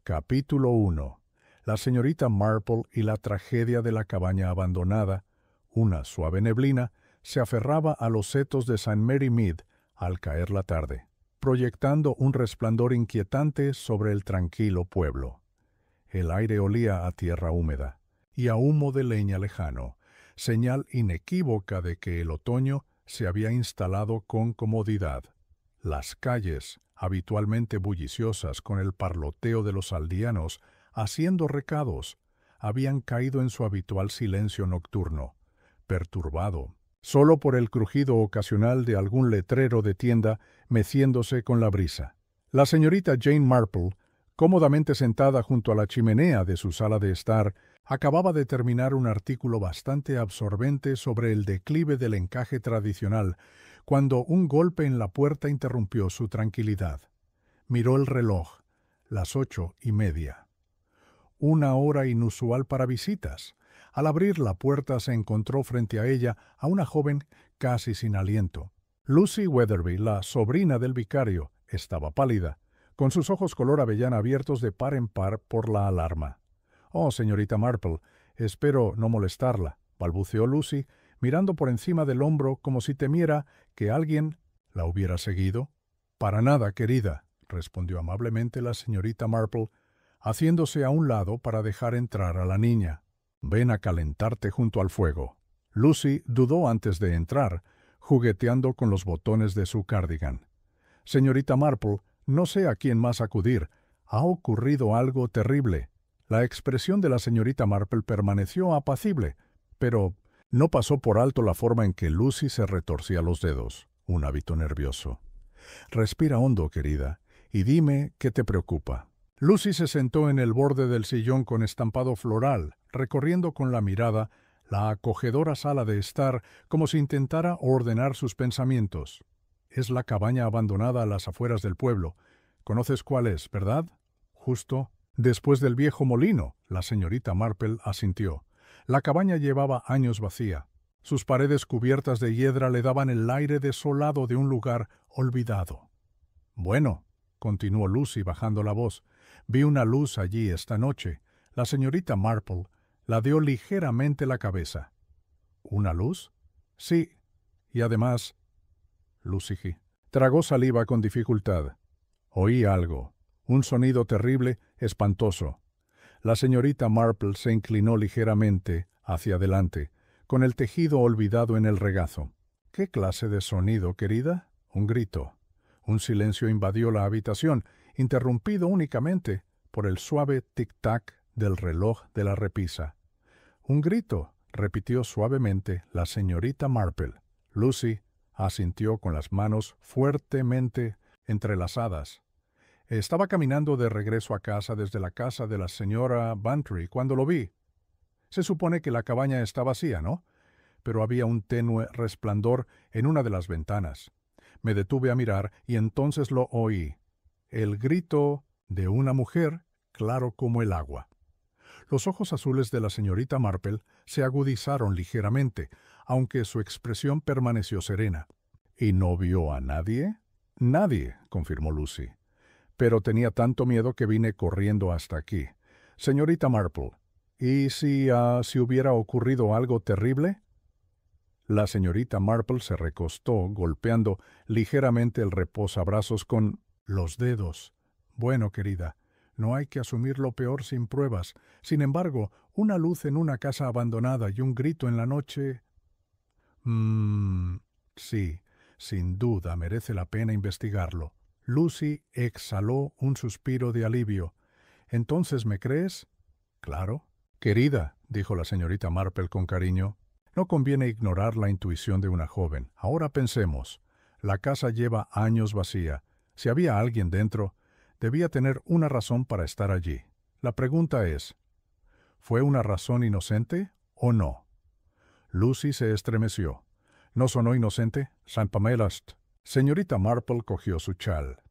Capítulo 1. La señorita Marple y la tragedia de la cabaña abandonada. Una suave neblina se aferraba a los setos de St. Mary Mead al caer la tarde, proyectando un resplandor inquietante sobre el tranquilo pueblo. El aire olía a tierra húmeda y a humo de leña lejano, señal inequívoca de que el otoño se había instalado con comodidad. Las calles, habitualmente bulliciosas con el parloteo de los aldeanos haciendo recados, habían caído en su habitual silencio nocturno, perturbado solo por el crujido ocasional de algún letrero de tienda meciéndose con la brisa. La señorita Jane Marple, cómodamente sentada junto a la chimenea de su sala de estar, acababa de terminar un artículo bastante absorbente sobre el declive del encaje tradicional, cuando un golpe en la puerta interrumpió su tranquilidad. Miró el reloj, las 8:30. Una hora inusual para visitas. Al abrir la puerta se encontró frente a ella a una joven casi sin aliento. Lucy Weatherby, la sobrina del vicario, estaba pálida, con sus ojos color avellana abiertos de par en par por la alarma. «Oh, señorita Marple, espero no molestarla», balbuceó Lucy, mirando por encima del hombro como si temiera que alguien la hubiera seguido. «Para nada, querida», respondió amablemente la señorita Marple, haciéndose a un lado para dejar entrar a la niña. «Ven a calentarte junto al fuego». Lucy dudó antes de entrar, jugueteando con los botones de su cardigan. «Señorita Marple, no sé a quién más acudir. Ha ocurrido algo terrible». La expresión de la señorita Marple permaneció apacible, pero no pasó por alto la forma en que Lucy se retorcía los dedos, un hábito nervioso. «Respira hondo, querida, y dime qué te preocupa». Lucy se sentó en el borde del sillón con estampado floral, recorriendo con la mirada la acogedora sala de estar como si intentara ordenar sus pensamientos. «Es la cabaña abandonada a las afueras del pueblo. ¿Conoces cuál es, verdad?» «Justo después del viejo molino», la señorita Marple asintió. La cabaña llevaba años vacía. Sus paredes cubiertas de hiedra le daban el aire desolado de un lugar olvidado. «Bueno», continuó Lucy bajando la voz, «vi una luz allí esta noche». La señorita Marple ladeó ligeramente la cabeza. «¿Una luz?» «Sí, y además...» Lucy tragó saliva con dificultad. «Oí algo, un sonido terrible, espantoso». La señorita Marple se inclinó ligeramente hacia adelante, con el tejido olvidado en el regazo. «¿Qué clase de sonido, querida?» «Un grito». Un silencio invadió la habitación, interrumpido únicamente por el suave tic-tac del reloj de la repisa. «Un grito», repitió suavemente la señorita Marple. Lucy asintió con las manos fuertemente entrelazadas. «Estaba caminando de regreso a casa desde la casa de la señora Bantry cuando lo vi. Se supone que la cabaña está vacía, ¿no? Pero había un tenue resplandor en una de las ventanas. Me detuve a mirar y entonces lo oí. El grito de una mujer, claro como el agua». Los ojos azules de la señorita Marple se agudizaron ligeramente, aunque su expresión permaneció serena. «¿Y no vio a nadie?» «Nadie», confirmó Lucy. «Pero tenía tanto miedo que vine corriendo hasta aquí. Señorita Marple, ¿y si hubiera ocurrido algo terrible?» La señorita Marple se recostó, golpeando ligeramente el reposabrazos con los dedos. «Bueno, querida, no hay que asumir lo peor sin pruebas. Sin embargo, una luz en una casa abandonada y un grito en la noche...» Sí, sin duda merece la pena investigarlo». Lucy exhaló un suspiro de alivio. «¿Entonces me crees?» «Claro». «Querida», dijo la señorita Marple con cariño, «no conviene ignorar la intuición de una joven. Ahora pensemos. La casa lleva años vacía. Si había alguien dentro, debía tener una razón para estar allí. La pregunta es, ¿fue una razón inocente o no?» Lucy se estremeció. «¿No sonó inocente? San Pamelast». Señorita Marple cogió su chal.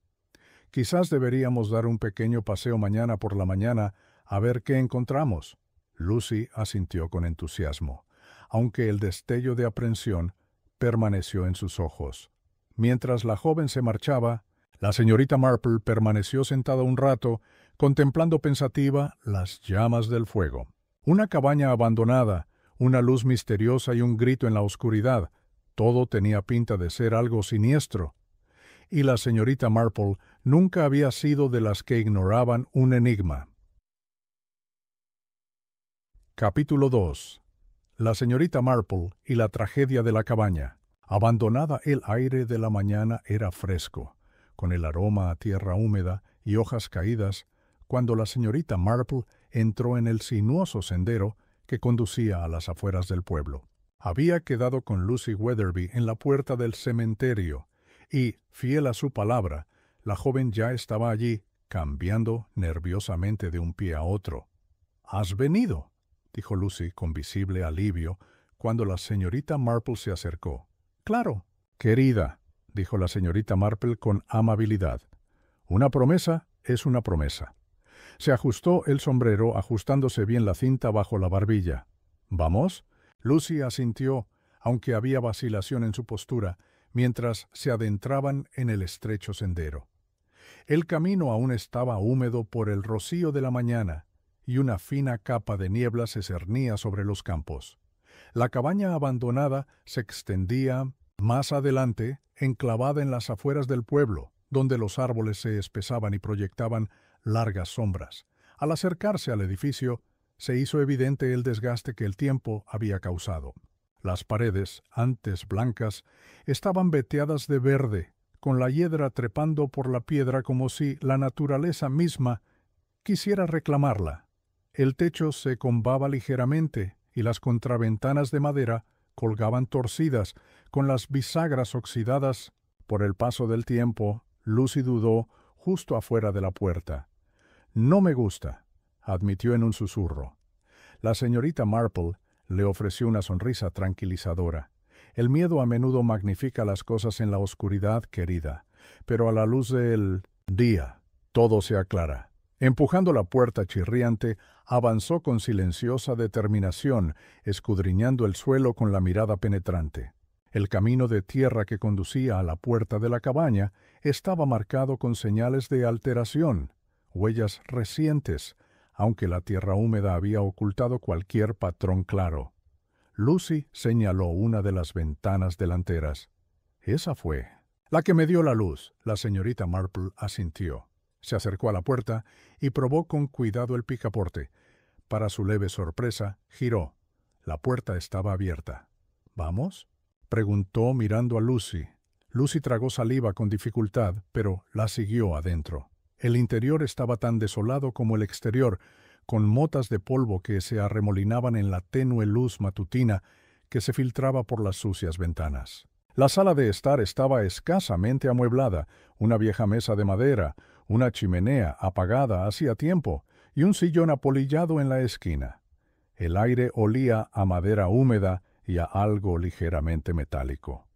«Quizás deberíamos dar un pequeño paseo mañana por la mañana a ver qué encontramos». Lucy asintió con entusiasmo, aunque el destello de aprensión permaneció en sus ojos. Mientras la joven se marchaba, la señorita Marple permaneció sentada un rato, contemplando pensativa las llamas del fuego. Una cabaña abandonada, una luz misteriosa y un grito en la oscuridad. Todo tenía pinta de ser algo siniestro. Y la señorita Marple nunca había sido de las que ignoraban un enigma. Capítulo 2. La señorita Marple y la tragedia de la cabaña. Abandonada, el aire de la mañana era fresco, con el aroma a tierra húmeda y hojas caídas, cuando la señorita Marple entró en el sinuoso sendero que conducía a las afueras del pueblo. Había quedado con Lucy Weatherby en la puerta del cementerio, y, fiel a su palabra, la joven ya estaba allí, cambiando nerviosamente de un pie a otro. «¿Has venido?», dijo Lucy con visible alivio, cuando la señorita Marple se acercó. «Claro». «Querida», dijo la señorita Marple con amabilidad, «una promesa es una promesa». Se ajustó el sombrero, ajustándose bien la cinta bajo la barbilla. «¿Vamos?». Lucy asintió, aunque había vacilación en su postura, mientras se adentraban en el estrecho sendero. El camino aún estaba húmedo por el rocío de la mañana, y una fina capa de niebla se cernía sobre los campos. La cabaña abandonada se extendía más adelante, enclavada en las afueras del pueblo, donde los árboles se espesaban y proyectaban largas sombras. Al acercarse al edificio, se hizo evidente el desgaste que el tiempo había causado. Las paredes, antes blancas, estaban veteadas de verde, con la hiedra trepando por la piedra como si la naturaleza misma quisiera reclamarla. El techo se combaba ligeramente y las contraventanas de madera colgaban torcidas, con las bisagras oxidadas. Por el paso del tiempo, Lucy dudó justo afuera de la puerta. «No me gusta», admitió en un susurro. La señorita Marple le ofreció una sonrisa tranquilizadora. «El miedo a menudo magnifica las cosas en la oscuridad, querida, pero a la luz del día todo se aclara». Empujando la puerta chirriante, avanzó con silenciosa determinación, escudriñando el suelo con la mirada penetrante. El camino de tierra que conducía a la puerta de la cabaña estaba marcado con señales de alteración, huellas recientes, aunque la tierra húmeda había ocultado cualquier patrón claro. Lucy señaló una de las ventanas delanteras. «Esa fue». «La que me dio la luz», la señorita Marple asintió. Se acercó a la puerta y probó con cuidado el picaporte. Para su leve sorpresa, giró. La puerta estaba abierta. «¿Vamos?», preguntó mirando a Lucy. Lucy tragó saliva con dificultad, pero la siguió adentro. El interior estaba tan desolado como el exterior, con motas de polvo que se arremolinaban en la tenue luz matutina que se filtraba por las sucias ventanas. La sala de estar estaba escasamente amueblada, una vieja mesa de madera, una chimenea apagada hacía tiempo y un sillón apolillado en la esquina. El aire olía a madera húmeda y a algo ligeramente metálico.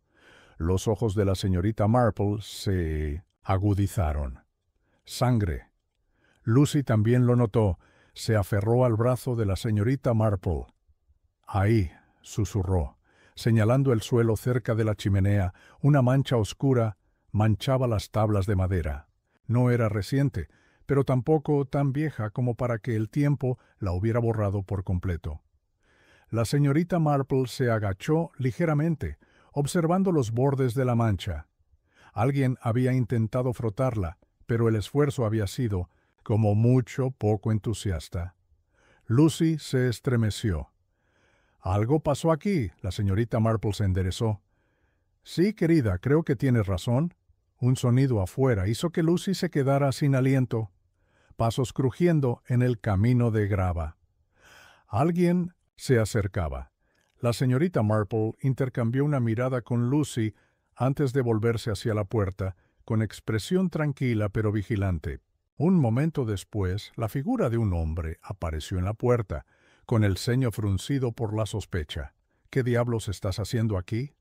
Los ojos de la señorita Marple se agudizaron. «Sangre». Lucy también lo notó. Se aferró al brazo de la señorita Marple. «Ahí», susurró, señalando el suelo cerca de la chimenea. Una mancha oscura manchaba las tablas de madera. No era reciente, pero tampoco tan vieja como para que el tiempo la hubiera borrado por completo. La señorita Marple se agachó ligeramente, observando los bordes de la mancha. Alguien había intentado frotarla, pero el esfuerzo había sido, como mucho, poco entusiasta. Lucy se estremeció. «Algo pasó aquí», la señorita Marple se enderezó. «Sí, querida, creo que tienes razón». Un sonido afuera hizo que Lucy se quedara sin aliento. Pasos crujiendo en el camino de grava. Alguien se acercaba. La señorita Marple intercambió una mirada con Lucy antes de volverse hacia la puerta, con expresión tranquila pero vigilante. Un momento después, la figura de un hombre apareció en la puerta, con el ceño fruncido por la sospecha. «¿Qué diablos estás haciendo aquí?».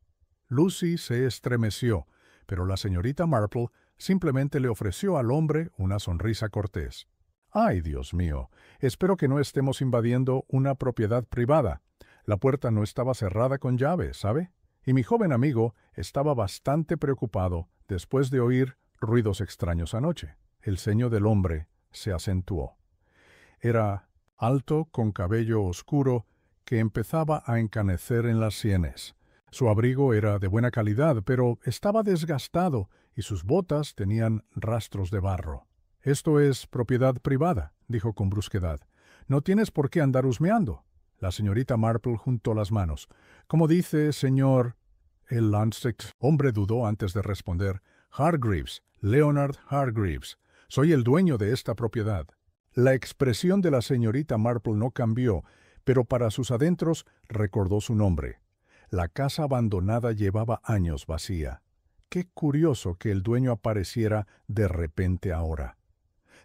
Lucy se estremeció, pero la señorita Marple simplemente le ofreció al hombre una sonrisa cortés. «Ay, Dios mío, espero que no estemos invadiendo una propiedad privada. La puerta no estaba cerrada con llave, ¿sabe? Y mi joven amigo estaba bastante preocupado después de oír ruidos extraños anoche». El ceño del hombre se acentuó. Era alto, con cabello oscuro, que empezaba a encanecer en las sienes. Su abrigo era de buena calidad, pero estaba desgastado y sus botas tenían rastros de barro. «Esto es propiedad privada», dijo con brusquedad. «No tienes por qué andar husmeando». La señorita Marple juntó las manos. «¿Cómo dice, señor?» El Lancet hombre dudó antes de responder. «Hargreaves, Leonard Hargreaves. Soy el dueño de esta propiedad». La expresión de la señorita Marple no cambió, pero para sus adentros recordó su nombre. La casa abandonada llevaba años vacía. Qué curioso que el dueño apareciera de repente ahora.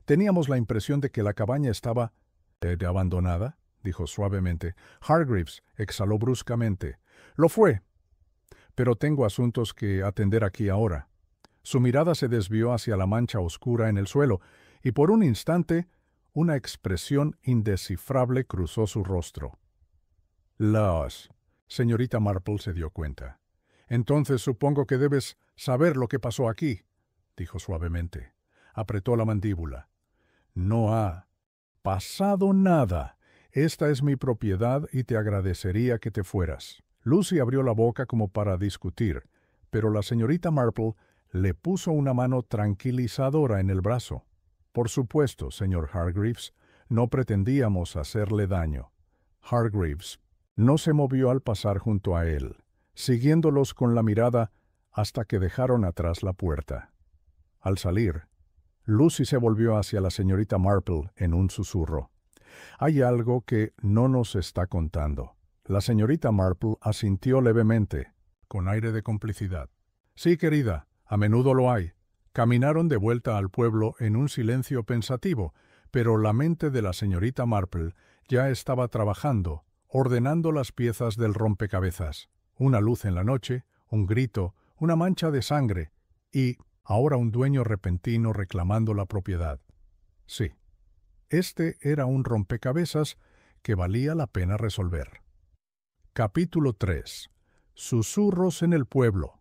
Teníamos la impresión de que la cabaña estaba ¿de abandonada?, dijo suavemente. Hargreaves exhaló bruscamente. «Lo fue, pero tengo asuntos que atender aquí ahora». Su mirada se desvió hacia la mancha oscura en el suelo, y por un instante una expresión indescifrable cruzó su rostro. Señorita Marple se dio cuenta. «Entonces supongo que debes saber lo que pasó aquí», dijo suavemente. Apretó la mandíbula. «No ha pasado nada. Esta es mi propiedad y te agradecería que te fueras». Lucy abrió la boca como para discutir, pero la señorita Marple le puso una mano tranquilizadora en el brazo. «Por supuesto, señor Hargreaves, no pretendíamos hacerle daño». Hargreaves no se movió al pasar junto a él, siguiéndolos con la mirada hasta que dejaron atrás la puerta. Al salir, Lucy se volvió hacia la señorita Marple en un susurro. «Hay algo que no nos está contando». La señorita Marple asintió levemente, con aire de complicidad. «Sí, querida, a menudo lo hay». Caminaron de vuelta al pueblo en un silencio pensativo, pero la mente de la señorita Marple ya estaba trabajando, ordenando las piezas del rompecabezas. Una luz en la noche, un grito, una mancha de sangre y ahora un dueño repentino reclamando la propiedad. Sí, este era un rompecabezas que valía la pena resolver. Capítulo 3. Susurros en el pueblo.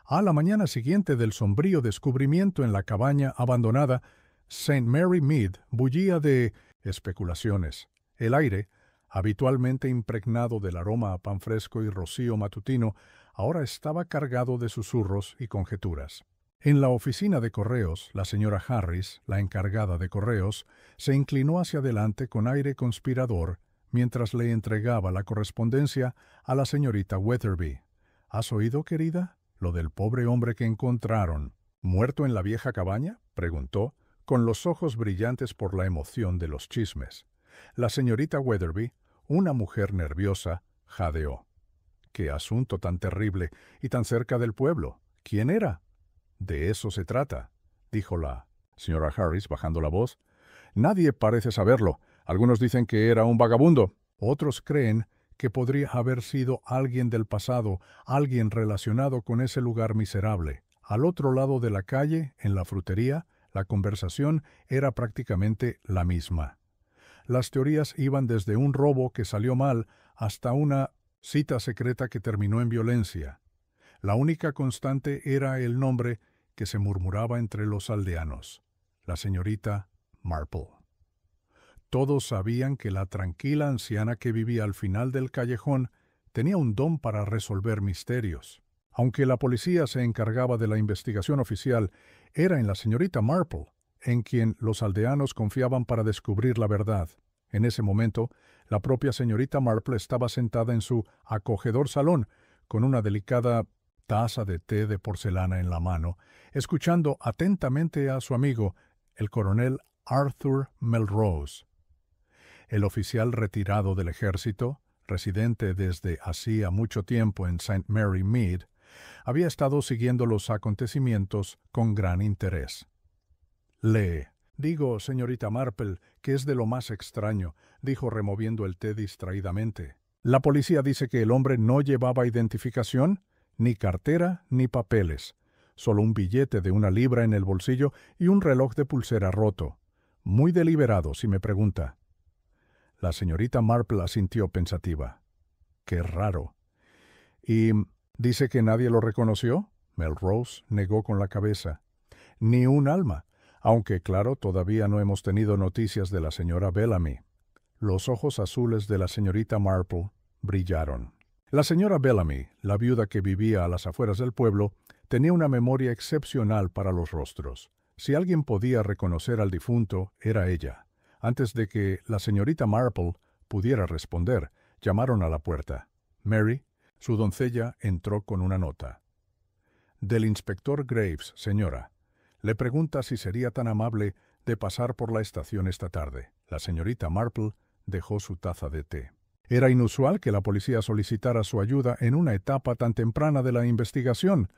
A la mañana siguiente del sombrío descubrimiento en la cabaña abandonada, St. Mary Mead bullía de especulaciones. El aire, habitualmente impregnado del aroma a pan fresco y rocío matutino, ahora estaba cargado de susurros y conjeturas. En la oficina de correos, la señora Harris, la encargada de correos, se inclinó hacia adelante con aire conspirador mientras le entregaba la correspondencia a la señorita Weatherby. «¿Has oído, querida? Lo del pobre hombre que encontraron, muerto en la vieja cabaña», preguntó, con los ojos brillantes por la emoción de los chismes. La señorita Weatherby, una mujer nerviosa, jadeó. «¡Qué asunto tan terrible y tan cerca del pueblo! ¿Quién era?» «De eso se trata», dijo la señora Harris bajando la voz. «Nadie parece saberlo. Algunos dicen que era un vagabundo. Otros creen que podría haber sido alguien del pasado, alguien relacionado con ese lugar miserable. Al otro lado de la calle, en la frutería, la conversación era prácticamente la misma. Las teorías iban desde un robo que salió mal hasta una cita secreta que terminó en violencia. La única constante era el nombre que se murmuraba entre los aldeanos: la señorita Marple. Todos sabían que la tranquila anciana que vivía al final del callejón tenía un don para resolver misterios. Aunque la policía se encargaba de la investigación oficial, era en la señorita Marple en quien los aldeanos confiaban para descubrir la verdad. En ese momento, la propia señorita Marple estaba sentada en su acogedor salón, con una delicada taza de té de porcelana en la mano, escuchando atentamente a su amigo, el coronel Arthur Melrose. El oficial retirado del ejército, residente desde hacía mucho tiempo en St. Mary Mead, había estado siguiendo los acontecimientos con gran interés. «Digo, señorita Marple, que es de lo más extraño», dijo removiendo el té distraídamente. «La policía dice que el hombre no llevaba identificación, ni cartera, ni papeles, solo un billete de 1 libra en el bolsillo y un reloj de pulsera roto. Muy deliberado, si me pregunta». La señorita Marple asintió pensativa. «Qué raro». «¿Y dice que nadie lo reconoció?». Melrose negó con la cabeza. «Ni un alma. Aunque, claro, todavía no hemos tenido noticias de la señora Bellamy. Los ojos azules de la señorita Marple brillaron. La señora Bellamy, la viuda que vivía a las afueras del pueblo, tenía una memoria excepcional para los rostros. Si alguien podía reconocer al difunto, era ella. Antes de que la señorita Marple pudiera responder, llamaron a la puerta. Mary, su doncella, entró con una nota. Del inspector Graves, señora. Le pregunta si sería tan amable de pasar por la estación esta tarde. La señorita Marple dejó su taza de té. Era inusual que la policía solicitara su ayuda en una etapa tan temprana de la investigación.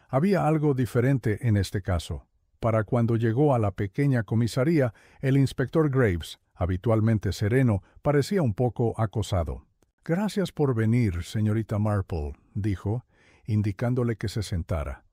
Había algo diferente en este caso. Para cuando llegó a la pequeña comisaría, el inspector Graves, habitualmente sereno, parecía un poco acosado. «Gracias por venir, señorita Marple», dijo, indicándole que se sentara.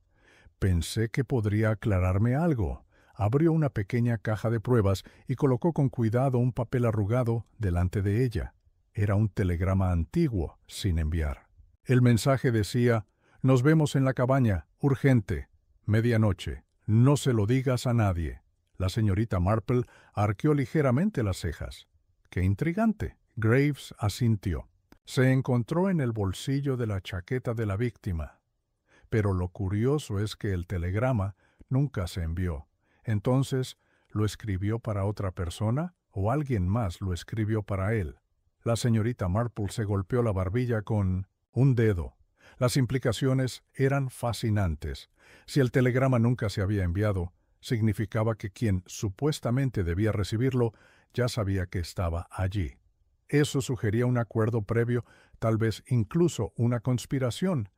«Pensé que podría aclararme algo». Abrió una pequeña caja de pruebas y colocó con cuidado un papel arrugado delante de ella. Era un telegrama antiguo, sin enviar. El mensaje decía: «Nos vemos en la cabaña, urgente, medianoche. No se lo digas a nadie». La señorita Marple arqueó ligeramente las cejas. «Qué intrigante». Graves asintió. Se encontró en el bolsillo de la chaqueta de la víctima. Pero lo curioso es que el telegrama nunca se envió. Entonces, ¿lo escribió para otra persona o alguien más lo escribió para él? La señorita Marple se golpeó la barbilla con un dedo. Las implicaciones eran fascinantes. Si el telegrama nunca se había enviado, significaba que quien supuestamente debía recibirlo ya sabía que estaba allí. Eso sugería un acuerdo previo, tal vez incluso una conspiración.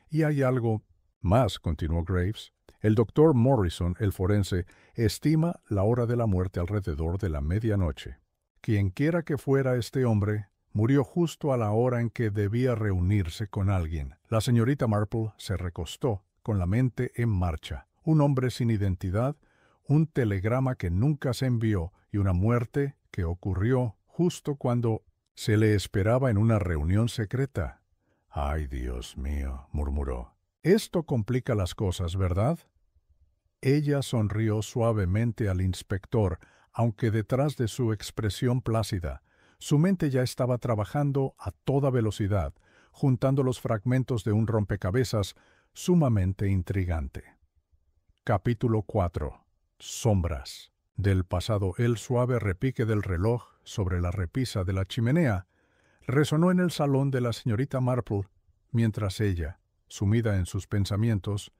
Y hay algo más, continuó Graves. El doctor Morrison, el forense, estima la hora de la muerte alrededor de la medianoche. Quienquiera que fuera este hombre, murió justo a la hora en que debía reunirse con alguien. La señorita Marple se recostó, con la mente en marcha. Un hombre sin identidad, un telegrama que nunca se envió y una muerte que ocurrió justo cuando se le esperaba en una reunión secreta. «Ay, Dios mío», murmuró. «Esto complica las cosas, ¿verdad?» Ella sonrió suavemente al inspector, aunque detrás de su expresión plácida, su mente ya estaba trabajando a toda velocidad, juntando los fragmentos de un rompecabezas sumamente intrigante. Capítulo 4. Sombras. Del pasado el suave repique del reloj sobre la repisa de la chimenea resonó en el salón de la señorita Marple, mientras ella, sumida en sus pensamientos,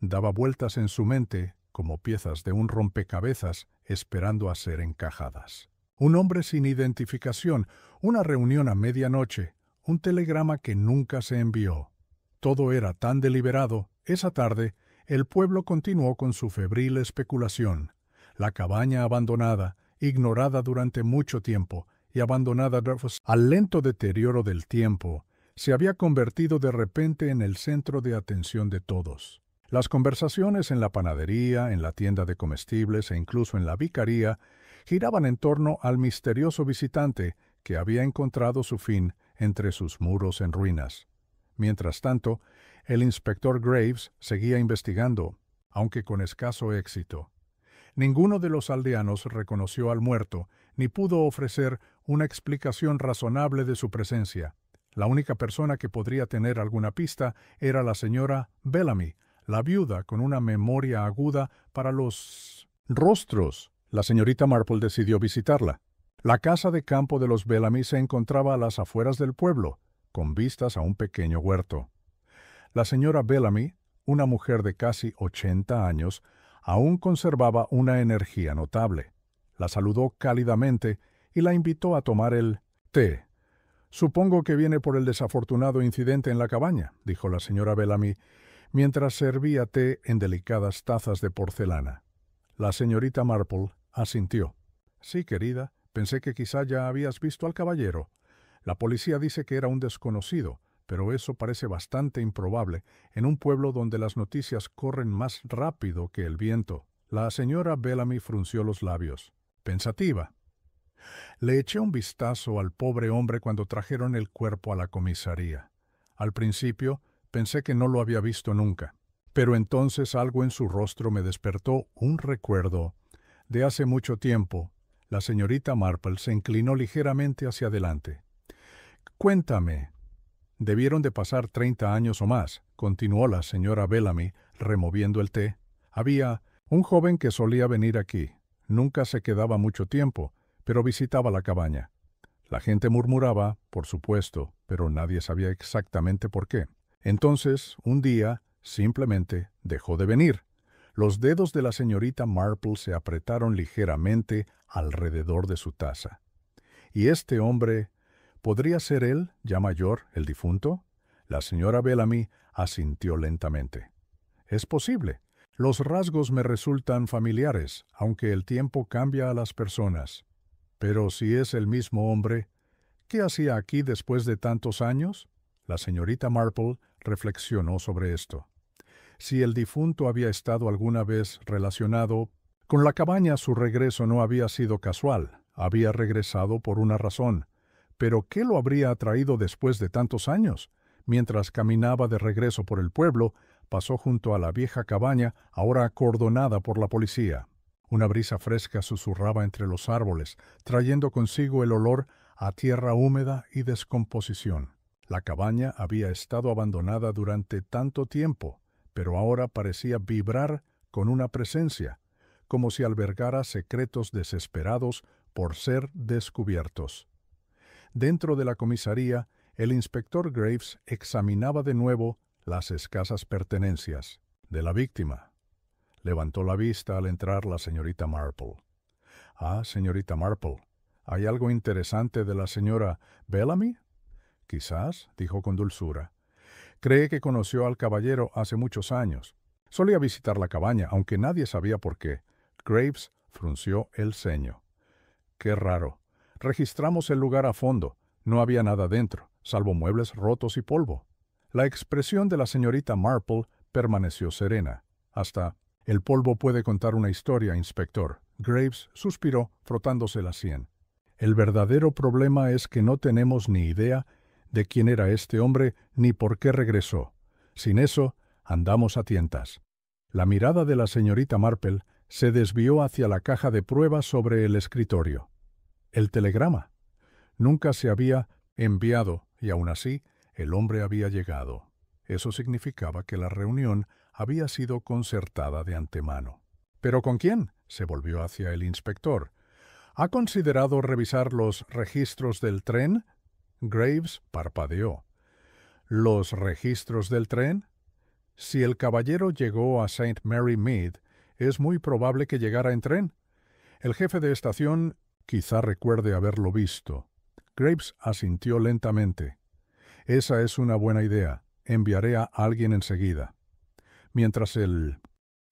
daba vueltas en su mente como piezas de un rompecabezas esperando a ser encajadas. Un hombre sin identificación, una reunión a medianoche, un telegrama que nunca se envió. Todo era tan deliberado. Esa tarde, el pueblo continuó con su febril especulación. La cabaña abandonada, ignorada durante mucho tiempo y abandonada al lento deterioro del tiempo, se había convertido de repente en el centro de atención de todos. Las conversaciones en la panadería, en la tienda de comestibles e incluso en la vicaría giraban en torno al misterioso visitante que había encontrado su fin entre sus muros en ruinas. Mientras tanto, el inspector Graves seguía investigando, aunque con escaso éxito. Ninguno de los aldeanos reconoció al muerto, ni pudo ofrecer una explicación razonable de su presencia. La única persona que podría tener alguna pista era la señora Bellamy, la viuda con una memoria aguda para los rostros. La señorita Marple decidió visitarla. La casa de campo de los Bellamy se encontraba a las afueras del pueblo, con vistas a un pequeño huerto. La señora Bellamy, una mujer de casi 80 años, aún conservaba una energía notable. La saludó cálidamente y la invitó a tomar el té. «Supongo que viene por el desafortunado incidente en la cabaña», dijo la señora Bellamy, mientras servía té en delicadas tazas de porcelana. La señorita Marple asintió. «Sí, querida, pensé que quizá ya habías visto al caballero. La policía dice que era un desconocido, pero eso parece bastante improbable en un pueblo donde las noticias corren más rápido que el viento». La señora Bellamy frunció los labios, pensativa. «Le eché un vistazo al pobre hombre cuando trajeron el cuerpo a la comisaría. Al principio pensé que no lo había visto nunca, pero entonces algo en su rostro me despertó un recuerdo. De hace mucho tiempo, la señorita Marple se inclinó ligeramente hacia adelante. Cuéntame. Debieron de pasar 30 años o más, continuó la señora Bellamy, removiendo el té. Había un joven que solía venir aquí. Nunca se quedaba mucho tiempo, pero visitaba la cabaña. La gente murmuraba, por supuesto, pero nadie sabía exactamente por qué. Entonces, un día, simplemente dejó de venir. Los dedos de la señorita Marple se apretaron ligeramente alrededor de su taza. ¿Y este hombre podría ser él, ya mayor, el difunto? La señora Bellamy asintió lentamente. Es posible. Los rasgos me resultan familiares, aunque el tiempo cambia a las personas. Pero si es el mismo hombre, ¿qué hacía aquí después de tantos años? La señorita Marple reflexionó sobre esto. Si el difunto había estado alguna vez relacionado con la cabaña, su regreso no había sido casual. Había regresado por una razón. ¿Pero qué lo habría atraído después de tantos años? Mientras caminaba de regreso por el pueblo, pasó junto a la vieja cabaña, ahora acordonada por la policía. Una brisa fresca susurraba entre los árboles, trayendo consigo el olor a tierra húmeda y descomposición. La cabaña había estado abandonada durante tanto tiempo, pero ahora parecía vibrar con una presencia, como si albergara secretos desesperados por ser descubiertos. Dentro de la comisaría, el inspector Graves examinaba de nuevo las escasas pertenencias de la víctima. Levantó la vista al entrar la señorita Marple. «Ah, señorita Marple, ¿hay algo interesante de la señora Bellamy?» «Quizás», dijo con dulzura. «Cree que conoció al caballero hace muchos años. Solía visitar la cabaña, aunque nadie sabía por qué». Graves frunció el ceño. «Qué raro. Registramos el lugar a fondo. No había nada dentro, salvo muebles rotos y polvo». La expresión de la señorita Marple permaneció serena. «Hasta el polvo puede contar una historia, inspector». Graves suspiró, frotándose la sien. «El verdadero problema es que no tenemos ni idea de quién era este hombre ni por qué regresó. Sin eso, andamos a tientas». La mirada de la señorita Marple se desvió hacia la caja de pruebas sobre el escritorio. El telegrama. Nunca se había enviado, y aún así, el hombre había llegado. Eso significaba que la reunión había sido concertada de antemano. ¿Pero con quién?, se volvió hacia el inspector. ¿Ha considerado revisar los registros del tren? Graves parpadeó. ¿Los registros del tren? Si el caballero llegó a St. Mary Mead, es muy probable que llegara en tren. El jefe de estación quizá recuerde haberlo visto. Graves asintió lentamente. Esa es una buena idea. Enviaré a alguien enseguida. Mientras el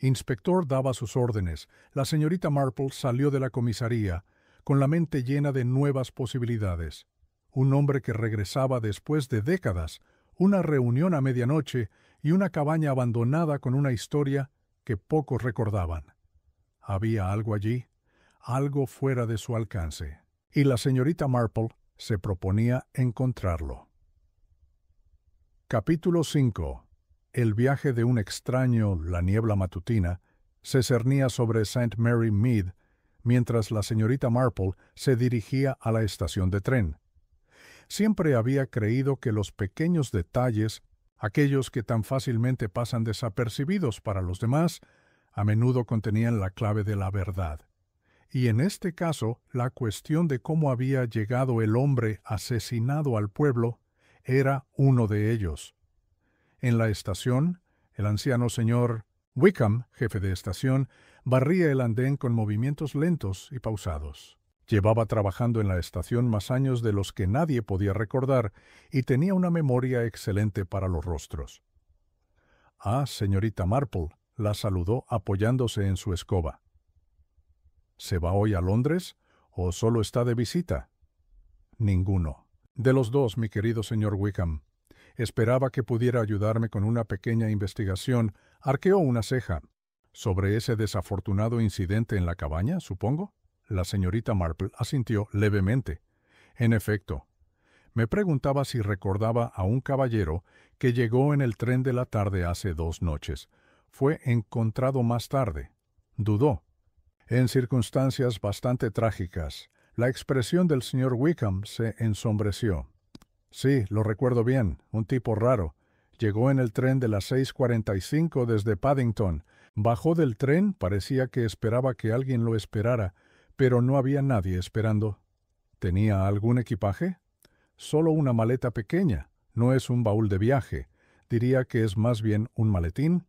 inspector daba sus órdenes, la señorita Marple salió de la comisaría con la mente llena de nuevas posibilidades. Un hombre que regresaba después de décadas, una reunión a medianoche y una cabaña abandonada con una historia que pocos recordaban. Había algo allí, algo fuera de su alcance, y la señorita Marple se proponía encontrarlo. Capítulo 5. El viaje de un extraño, la niebla matutina, se cernía sobre St. Mary Mead, mientras la señorita Marple se dirigía a la estación de tren. Siempre había creído que los pequeños detalles, aquellos que tan fácilmente pasan desapercibidos para los demás, a menudo contenían la clave de la verdad. Y en este caso, la cuestión de cómo había llegado el hombre asesinado al pueblo era uno de ellos. En la estación, el anciano señor Wickham, jefe de estación, barría el andén con movimientos lentos y pausados. Llevaba trabajando en la estación más años de los que nadie podía recordar y tenía una memoria excelente para los rostros. «Ah, señorita Marple», la saludó apoyándose en su escoba. «¿Se va hoy a Londres o solo está de visita?» «Ninguno. De los dos, mi querido señor Wickham. Esperaba que pudiera ayudarme con una pequeña investigación». Arqueó una ceja. «¿Sobre ese desafortunado incidente en la cabaña, supongo?» La señorita Marple asintió levemente. «En efecto. Me preguntaba si recordaba a un caballero que llegó en el tren de la tarde hace 2 noches. Fue encontrado más tarde. Dudó. En circunstancias bastante trágicas, la expresión del señor Wickham se ensombreció. Sí, lo recuerdo bien, un tipo raro. Llegó en el tren de las 6:45 desde Paddington. Bajó del tren, parecía que esperaba que alguien lo esperara, pero no había nadie esperando. ¿Tenía algún equipaje? Solo una maleta pequeña. No es un baúl de viaje. Diría que es más bien un maletín.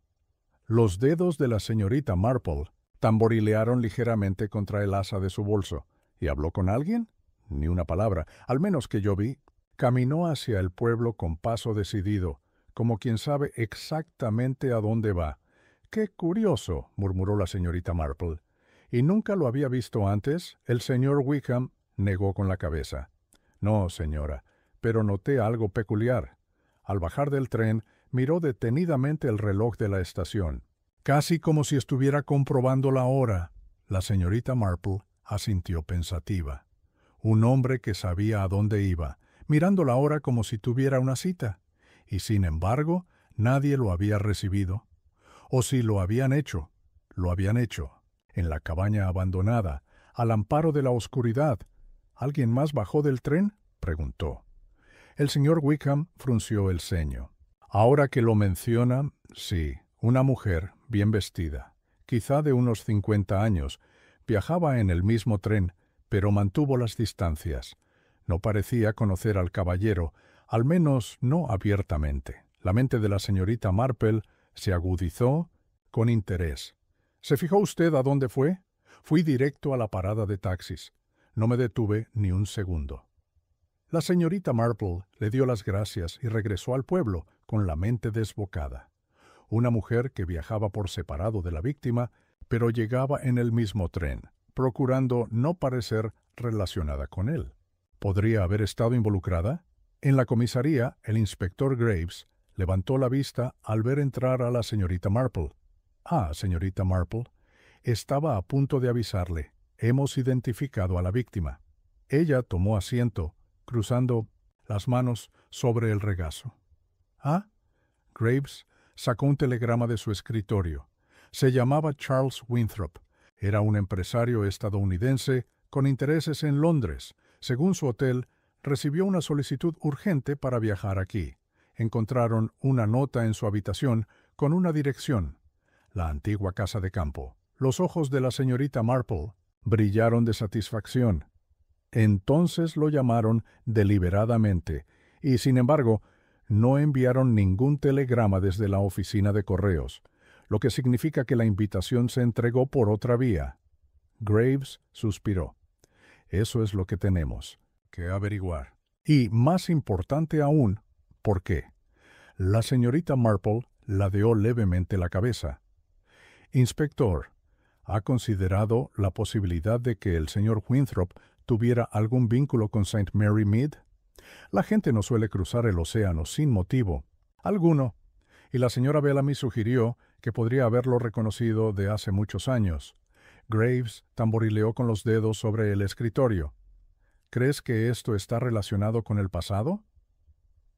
Los dedos de la señorita Marple tamborilearon ligeramente contra el asa de su bolso. ¿Y habló con alguien? Ni una palabra, al menos que yo vi. Caminó hacia el pueblo con paso decidido, como quien sabe exactamente a dónde va. ¡Qué curioso!, murmuró la señorita Marple. ¿Y nunca lo había visto antes? El señor Wickham negó con la cabeza. No, señora, pero noté algo peculiar. Al bajar del tren, miró detenidamente el reloj de la estación, casi como si estuviera comprobando la hora. La señorita Marple asintió pensativa. Un hombre que sabía a dónde iba, mirando la hora como si tuviera una cita. Y sin embargo, nadie lo había recibido. O si lo habían hecho, lo habían hecho. En la cabaña abandonada, al amparo de la oscuridad. ¿Alguien más bajó del tren?, preguntó. El señor Wickham frunció el ceño. Ahora que lo menciona, sí, una mujer bien vestida, quizá de unos 50 años, viajaba en el mismo tren, pero mantuvo las distancias. No parecía conocer al caballero, al menos no abiertamente. La mente de la señorita Marple se agudizó con interés. ¿Se fijó usted a dónde fue? Fui directo a la parada de taxis. No me detuve ni un segundo. La señorita Marple le dio las gracias y regresó al pueblo con la mente desbocada. Una mujer que viajaba por separado de la víctima, pero llegaba en el mismo tren, procurando no parecer relacionada con él. ¿Podría haber estado involucrada? En la comisaría, el inspector Graves levantó la vista al ver entrar a la señorita Marple. Ah, señorita Marple, estaba a punto de avisarle. Hemos identificado a la víctima. Ella tomó asiento, cruzando las manos sobre el regazo. Ah, Graves sacó un telegrama de su escritorio. Se llamaba Charles Winthrop. Era un empresario estadounidense con intereses en Londres. Según su hotel, recibió una solicitud urgente para viajar aquí. Encontraron una nota en su habitación con una dirección: la antigua casa de campo. Los ojos de la señorita Marple brillaron de satisfacción. Entonces lo llamaron deliberadamente y, sin embargo, no enviaron ningún telegrama desde la oficina de correos, lo que significa que la invitación se entregó por otra vía. Graves suspiró. Eso es lo que tenemos que averiguar. Y, más importante aún, ¿por qué? La señorita Marple ladeó levemente la cabeza. Inspector, ¿ha considerado la posibilidad de que el señor Winthrop tuviera algún vínculo con St. Mary Mead? La gente no suele cruzar el océano sin motivo alguno, y la señora Bellamy sugirió que podría haberlo reconocido de hace muchos años. Graves tamborileó con los dedos sobre el escritorio. ¿Crees que esto está relacionado con el pasado?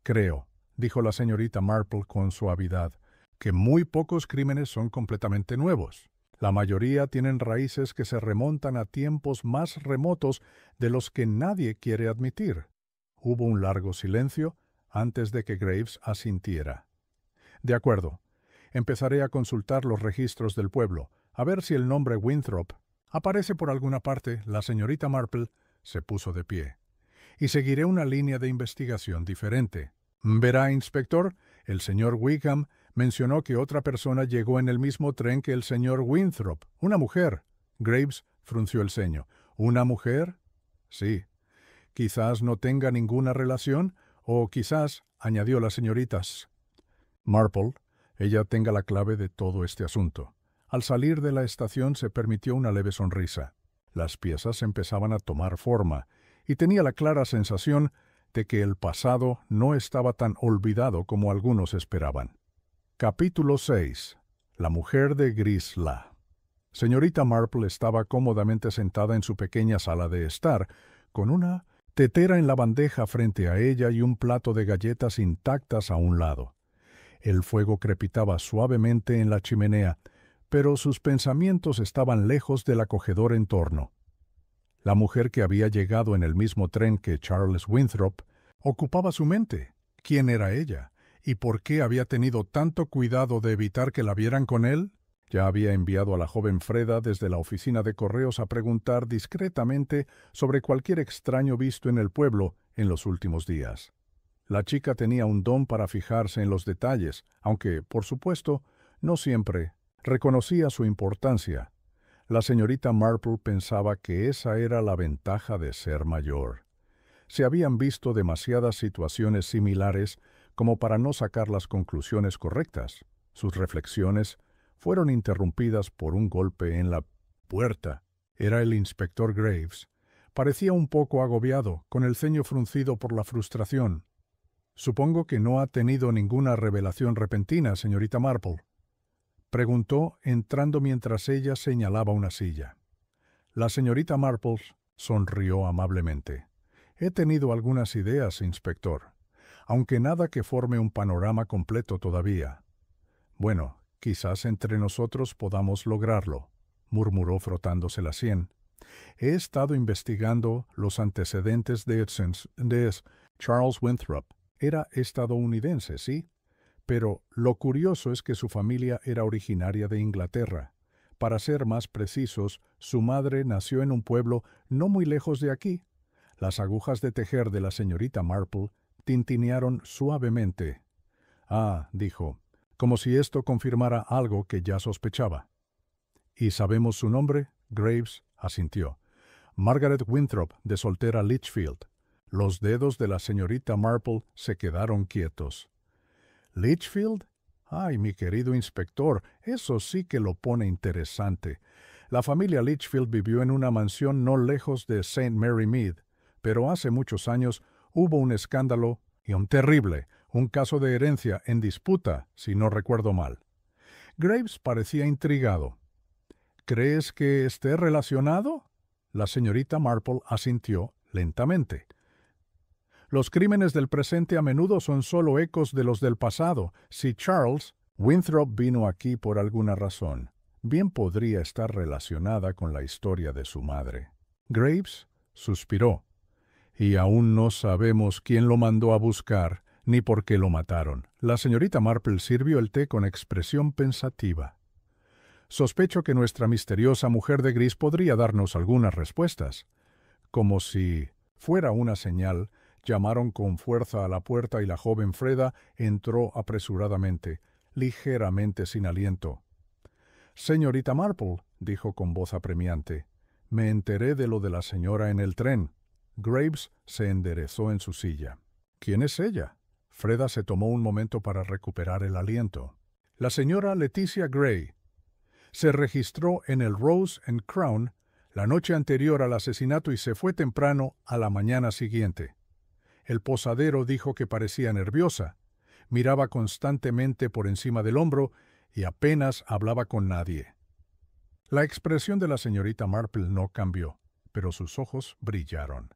Creo, dijo la señorita Marple con suavidad, que muy pocos crímenes son completamente nuevos. La mayoría tienen raíces que se remontan a tiempos más remotos de los que nadie quiere admitir. Hubo un largo silencio antes de que Graves asintiera. De acuerdo. Empezaré a consultar los registros del pueblo, a ver si el nombre Winthrop aparece por alguna parte. La señorita Marple se puso de pie. Y seguiré una línea de investigación diferente. Verá, inspector, el señor Wickham mencionó que otra persona llegó en el mismo tren que el señor Winthrop, una mujer. Graves frunció el ceño. ¿Una mujer? Sí. Quizás no tenga ninguna relación, o quizás, añadió la señorita Marple, ella tenga la clave de todo este asunto. Al salir de la estación se permitió una leve sonrisa. Las piezas empezaban a tomar forma, y tenía la clara sensación de que el pasado no estaba tan olvidado como algunos esperaban. Capítulo 6. La mujer de Grisla. Señorita Marple estaba cómodamente sentada en su pequeña sala de estar, con una tetera en la bandeja frente a ella y un plato de galletas intactas a un lado. El fuego crepitaba suavemente en la chimenea, pero sus pensamientos estaban lejos del acogedor entorno. La mujer que había llegado en el mismo tren que Charles Winthrop ocupaba su mente. ¿Quién era ella? ¿Y por qué había tenido tanto cuidado de evitar que la vieran con él? Ya había enviado a la joven Freda desde la oficina de correos a preguntar discretamente sobre cualquier extraño visto en el pueblo en los últimos días. La chica tenía un don para fijarse en los detalles, aunque, por supuesto, no siempre reconocía su importancia. La señorita Marple pensaba que esa era la ventaja de ser mayor. Se habían visto demasiadas situaciones similares como para no sacar las conclusiones correctas. Sus reflexiones fueron interrumpidas por un golpe en la puerta. Era el inspector Graves. Parecía un poco agobiado, con el ceño fruncido por la frustración. «Supongo que no ha tenido ninguna revelación repentina, señorita Marple», preguntó, entrando mientras ella señalaba una silla. La señorita Marple sonrió amablemente. «He tenido algunas ideas, inspector, aunque nada que forme un panorama completo todavía». «Bueno, quizás entre nosotros podamos lograrlo», murmuró frotándose la sien. «He estado investigando los antecedentes de Charles Winthrop. Era estadounidense, sí, pero lo curioso es que su familia era originaria de Inglaterra. Para ser más precisos, su madre nació en un pueblo no muy lejos de aquí». Las agujas de tejer de la señorita Marple tintinearon suavemente. «Ah», dijo, como si esto confirmara algo que ya sospechaba. «¿Y sabemos su nombre?», Graves asintió. «Margaret Winthrop, de soltera Litchfield». Los dedos de la señorita Marple se quedaron quietos. «¿Litchfield? Ay, mi querido inspector, eso sí que lo pone interesante. La familia Litchfield vivió en una mansión no lejos de St. Mary Mead, pero hace muchos años hubo un escándalo y un terrible, un caso de herencia en disputa, si no recuerdo mal». Graves parecía intrigado. «¿Crees que esté relacionado?». La señorita Marple asintió lentamente. «Los crímenes del presente a menudo son solo ecos de los del pasado. Si Charles Winthrop vino aquí por alguna razón, bien podría estar relacionada con la historia de su madre». Graves suspiró. «Y aún no sabemos quién lo mandó a buscar ni por qué lo mataron». La señorita Marple sirvió el té con expresión pensativa. «Sospecho que nuestra misteriosa mujer de gris podría darnos algunas respuestas». Como si fuera una señal, llamaron con fuerza a la puerta y la joven Freda entró apresuradamente, ligeramente sin aliento. «Señorita Marple», dijo con voz apremiante, «me enteré de lo de la señora en el tren». Graves se enderezó en su silla. «¿Quién es ella?». Freda se tomó un momento para recuperar el aliento. «La señora Leticia Gray. Se registró en el Rose and Crown la noche anterior al asesinato y se fue temprano a la mañana siguiente. El posadero dijo que parecía nerviosa, miraba constantemente por encima del hombro y apenas hablaba con nadie». La expresión de la señorita Marple no cambió, pero sus ojos brillaron.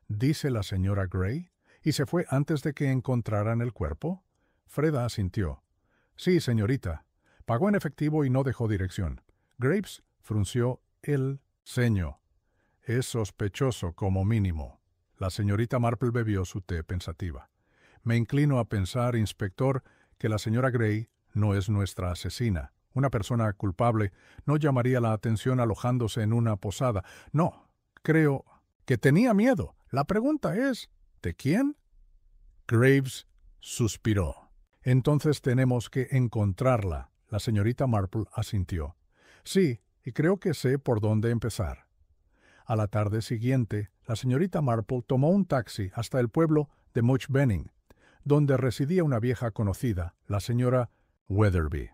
«¿Dice la señora Gray? ¿Y se fue antes de que encontraran el cuerpo?». Freda asintió. «Sí, señorita. Pagó en efectivo y no dejó dirección». Graves frunció el ceño. «Es sospechoso, como mínimo». La señorita Marple bebió su té pensativa. «Me inclino a pensar, inspector, que la señora Gray no es nuestra asesina. Una persona culpable no llamaría la atención alojándose en una posada. No, creo que tenía miedo. La pregunta es, ¿de quién?». Graves suspiró. «Entonces tenemos que encontrarla». La señorita Marple asintió. «Sí, y creo que sé por dónde empezar». A la tarde siguiente, la señorita Marple tomó un taxi hasta el pueblo de Much Benning, donde residía una vieja conocida, la señora Weatherby.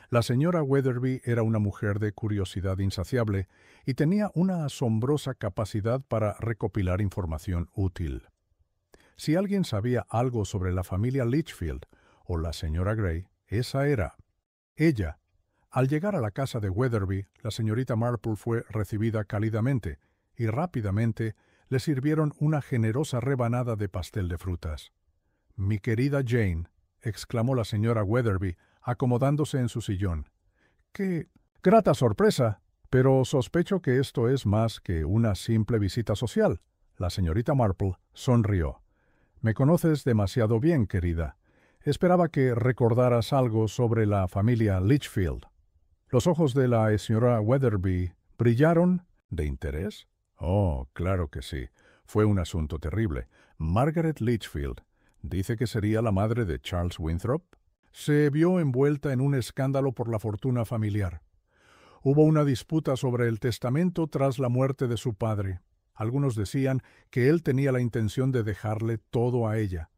La señora Weatherby era una mujer de curiosidad insaciable y tenía una asombrosa capacidad para recopilar información útil. Si alguien sabía algo sobre la familia Litchfield o la señora Gray, esa era ella. Al llegar a la casa de Weatherby, la señorita Marple fue recibida cálidamente y rápidamente le sirvieron una generosa rebanada de pastel de frutas. «Mi querida Jane», exclamó la señora Weatherby, acomodándose en su sillón. «¿Qué Grata sorpresa, pero sospecho que esto es más que una simple visita social. La señorita Marple sonrió. Me conoces demasiado bien, querida. Esperaba que recordaras algo sobre la familia Litchfield. Los ojos de la señora Weatherby brillaron de interés. Oh, claro que sí. Fue un asunto terrible. Margaret Litchfield, dice que sería la madre de Charles Winthrop, se vio envuelta en un escándalo por la fortuna familiar. Hubo una disputa sobre el testamento tras la muerte de su padre. Algunos decían que él tenía la intención de dejarle todo a ella,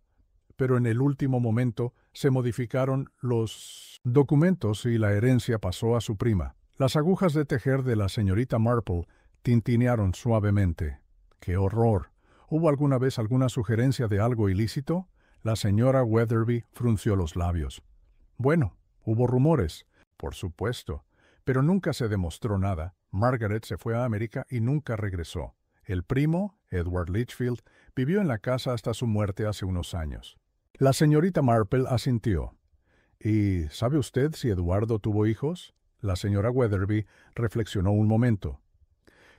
pero en el último momento se modificaron los documentos y la herencia pasó a su prima. Las agujas de tejer de la señorita Marple tintinearon suavemente. ¡Qué horror! ¿Hubo alguna vez alguna sugerencia de algo ilícito? La señora Weatherby frunció los labios. Bueno, hubo rumores, por supuesto, pero nunca se demostró nada. Margaret se fue a América y nunca regresó. El primo, Edward Litchfield, vivió en la casa hasta su muerte hace unos años. La señorita Marple asintió. ¿Y sabe usted si Eduardo tuvo hijos? La señora Weatherby reflexionó un momento.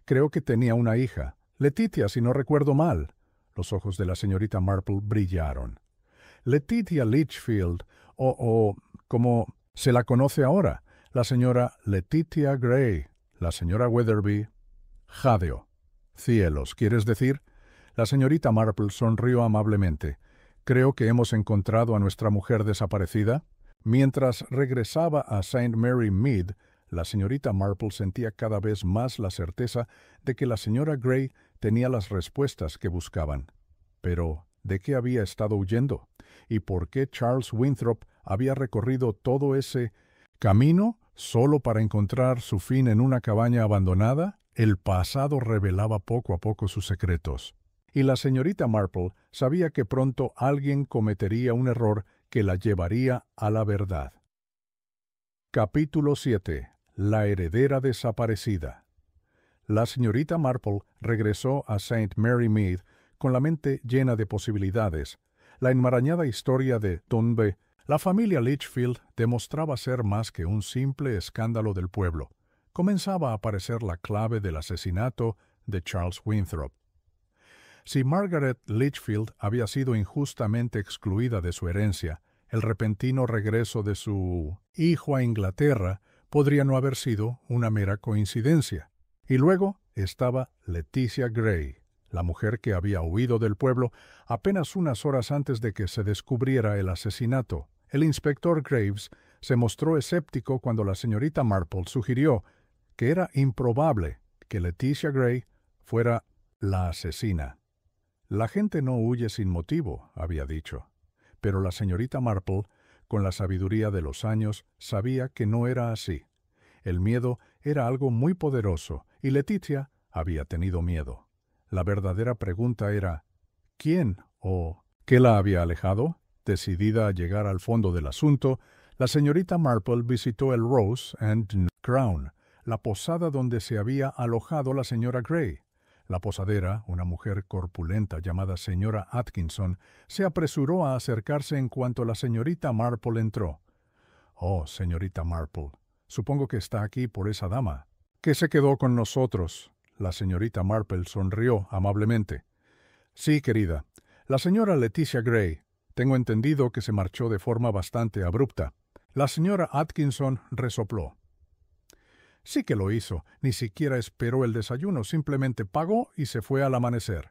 Creo que tenía una hija, Letitia, si no recuerdo mal. Los ojos de la señorita Marple brillaron. Letitia Litchfield, o como se la conoce ahora, la señora Letitia Gray. La señora Weatherby jadeó. Cielos, ¿quieres decir? La señorita Marple sonrió amablemente. Creo que hemos encontrado a nuestra mujer desaparecida. Mientras regresaba a St. Mary Mead, la señorita Marple sentía cada vez más la certeza de que la señora Gray tenía las respuestas que buscaban. Pero, ¿de qué había estado huyendo? ¿Y por qué Charles Winthrop había recorrido todo ese camino solo para encontrar su fin en una cabaña abandonada? El pasado revelaba poco a poco sus secretos. Y la señorita Marple sabía que pronto alguien cometería un error que la llevaría a la verdad. Capítulo 7. La heredera desaparecida. La señorita Marple regresó a St. Mary Mead con la mente llena de posibilidades. La enmarañada historia de Dombey, la familia Litchfield, demostraba ser más que un simple escándalo del pueblo. Comenzaba a aparecer la clave del asesinato de Charles Winthrop. Si Margaret Litchfield había sido injustamente excluida de su herencia, el repentino regreso de su hijo a Inglaterra podría no haber sido una mera coincidencia. Y luego estaba Letitia Gray, la mujer que había huido del pueblo apenas unas horas antes de que se descubriera el asesinato. El inspector Graves se mostró escéptico cuando la señorita Marple sugirió que era improbable que Letitia Gray fuera la asesina. La gente no huye sin motivo, había dicho. Pero la señorita Marple, con la sabiduría de los años, sabía que no era así. El miedo era algo muy poderoso, y Letitia había tenido miedo. La verdadera pregunta era, ¿quién o qué la había alejado? Decidida a llegar al fondo del asunto, la señorita Marple visitó el Rose and Crown, la posada donde se había alojado la señora Gray. La posadera, una mujer corpulenta llamada señora Atkinson, se apresuró a acercarse en cuanto la señorita Marple entró. «Oh, señorita Marple, supongo que está aquí por esa dama, que se quedó con nosotros». La señorita Marple sonrió amablemente. «Sí, querida. La señora Letitia Gray. Tengo entendido que se marchó de forma bastante abrupta». La señora Atkinson resopló. Sí que lo hizo, ni siquiera esperó el desayuno, simplemente pagó y se fue al amanecer.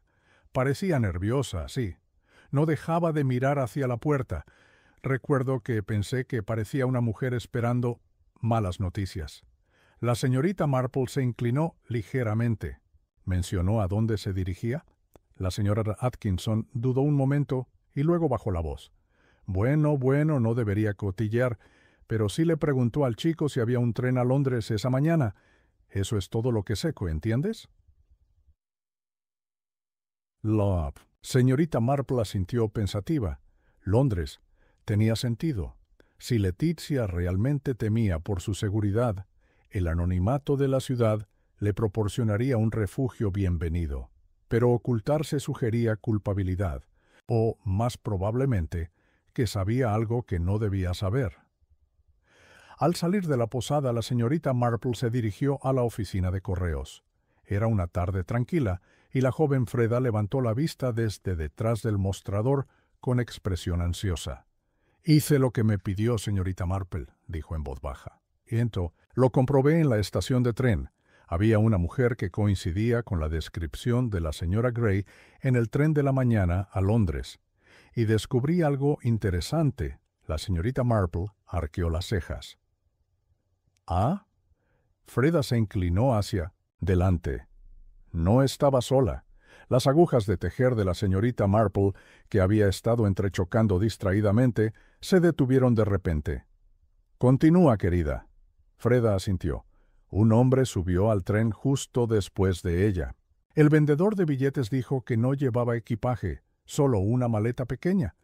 Parecía nerviosa, sí. No dejaba de mirar hacia la puerta. Recuerdo que pensé que parecía una mujer esperando malas noticias. La señorita Marple se inclinó ligeramente. ¿Mencionó a dónde se dirigía? La señora Atkinson dudó un momento y luego bajó la voz. Bueno, no debería cotillear, pero sí le preguntó al chico si había un tren a Londres esa mañana. Eso es todo lo que sé, ¿entiendes? La señorita Marple asintió pensativa. Londres. Tenía sentido. Si Letitia realmente temía por su seguridad, el anonimato de la ciudad le proporcionaría un refugio bienvenido. Pero ocultarse sugería culpabilidad, o, más probablemente, que sabía algo que no debía saber. Al salir de la posada, la señorita Marple se dirigió a la oficina de correos. Era una tarde tranquila, y la joven Freda levantó la vista desde detrás del mostrador con expresión ansiosa. «Hice lo que me pidió, señorita Marple», dijo en voz baja. «Lo comprobé en la estación de tren. Había una mujer que coincidía con la descripción de la señora Gray en el tren de la mañana a Londres. Y descubrí algo interesante». La señorita Marple arqueó las cejas. «¿Ah?» Freda se inclinó hacia delante. No estaba sola. Las agujas de tejer de la señorita Marple, que había estado entrechocando distraídamente, se detuvieron de repente. «Continúa, querida». Freda asintió. Un hombre subió al tren justo después de ella. El vendedor de billetes dijo que no llevaba equipaje, solo una maleta pequeña,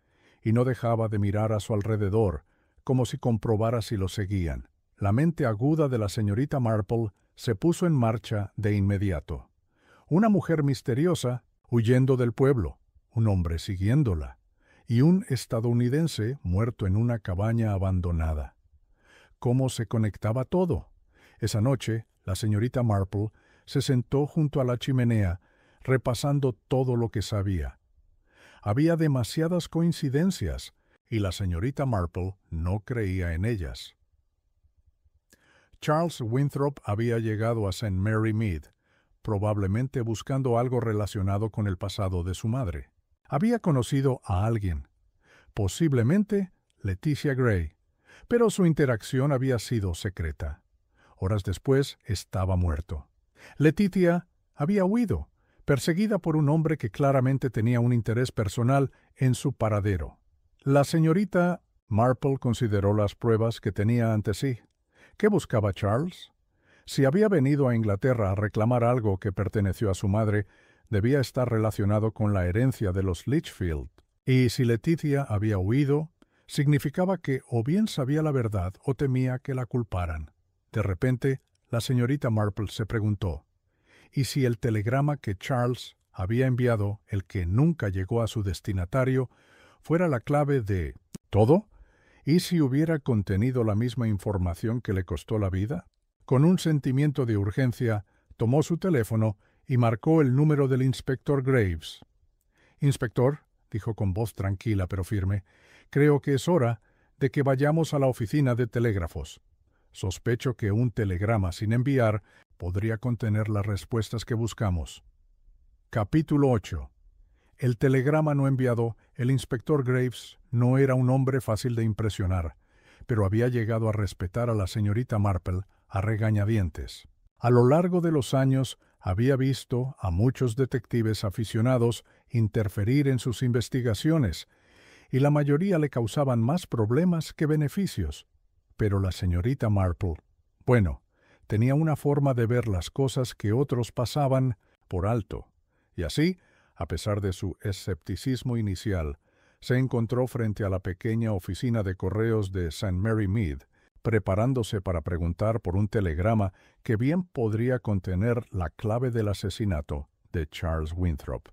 y no dejaba de mirar a su alrededor, como si comprobara si lo seguían. La mente aguda de la señorita Marple se puso en marcha de inmediato. Una mujer misteriosa huyendo del pueblo, un hombre siguiéndola, y un estadounidense muerto en una cabaña abandonada. ¿Cómo se conectaba todo? Esa noche, la señorita Marple se sentó junto a la chimenea, repasando todo lo que sabía. Había demasiadas coincidencias, y la señorita Marple no creía en ellas. Charles Winthrop había llegado a St. Mary Mead, probablemente buscando algo relacionado con el pasado de su madre. Había conocido a alguien, posiblemente Leticia Gray, pero su interacción había sido secreta. Horas después estaba muerto. Leticia había huido, perseguida por un hombre que claramente tenía un interés personal en su paradero. La señorita Marple consideró las pruebas que tenía ante sí. ¿Qué buscaba Charles? Si había venido a Inglaterra a reclamar algo que perteneció a su madre, debía estar relacionado con la herencia de los Litchfield. Y si Leticia había huido, significaba que o bien sabía la verdad o temía que la culparan. De repente, la señorita Marple se preguntó, ¿y si el telegrama que Charles había enviado, el que nunca llegó a su destinatario, fuera la clave de todo? ¿Y si hubiera contenido la misma información que le costó la vida? Con un sentimiento de urgencia, tomó su teléfono y marcó el número del inspector Graves. «Inspector», dijo con voz tranquila pero firme, «creo que es hora de que vayamos a la oficina de telégrafos. Sospecho que un telegrama sin enviar podría contener las respuestas que buscamos». Capítulo 8. El telegrama no enviado, el inspector Graves no era un hombre fácil de impresionar, pero había llegado a respetar a la señorita Marple a regañadientes. A lo largo de los años había visto a muchos detectives aficionados interferir en sus investigaciones, y la mayoría le causaban más problemas que beneficios. Pero la señorita Marple, tenía una forma de ver las cosas que otros pasaban por alto, y así, a pesar de su escepticismo inicial, se encontró frente a la pequeña oficina de correos de St. Mary Mead, preparándose para preguntar por un telegrama que bien podría contener la clave del asesinato de Charles Winthrop.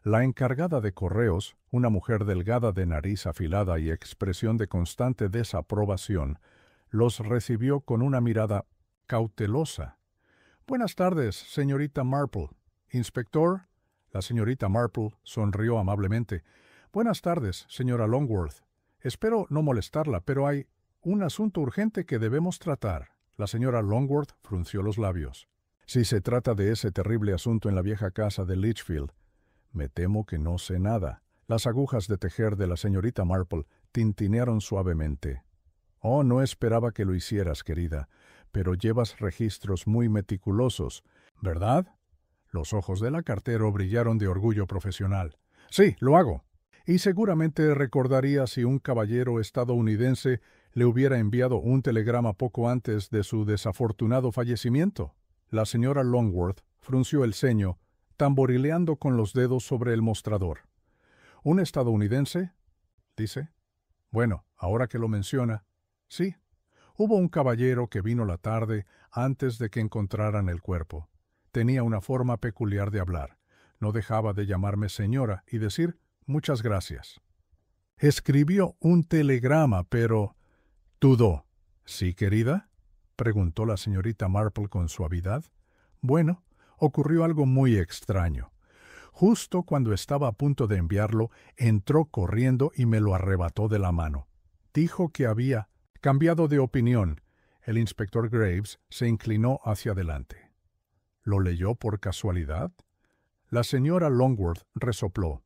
La encargada de correos, una mujer delgada de nariz afilada y expresión de constante desaprobación, los recibió con una mirada cautelosa. «Buenas tardes, señorita Marple. Inspector». La señorita Marple sonrió amablemente. «Buenas tardes, señora Longworth. Espero no molestarla, pero hay un asunto urgente que debemos tratar». La señora Longworth frunció los labios. «Si se trata de ese terrible asunto en la vieja casa de Litchfield, me temo que no sé nada». Las agujas de tejer de la señorita Marple tintinearon suavemente. «Oh, no esperaba que lo hicieras, querida, pero llevas registros muy meticulosos, ¿verdad?» Los ojos de la cartero brillaron de orgullo profesional. «Sí, lo hago. Y seguramente recordaría si un caballero estadounidense le hubiera enviado un telegrama poco antes de su desafortunado fallecimiento». La señora Longworth frunció el ceño, tamborileando con los dedos sobre el mostrador. «¿Un estadounidense?», dice. «Bueno, ahora que lo menciona, sí. Hubo un caballero que vino la tarde antes de que encontraran el cuerpo. Tenía una forma peculiar de hablar. No dejaba de llamarme señora y decir muchas gracias. Escribió un telegrama, pero dudó. ¿Sí, querida?, preguntó la señorita Marple con suavidad. Bueno, ocurrió algo muy extraño. Justo cuando estaba a punto de enviarlo, entró corriendo y me lo arrebató de la mano. Dijo que había cambiado de opinión. El inspector Graves se inclinó hacia adelante. ¿Lo leyó por casualidad? La señora Longworth resopló.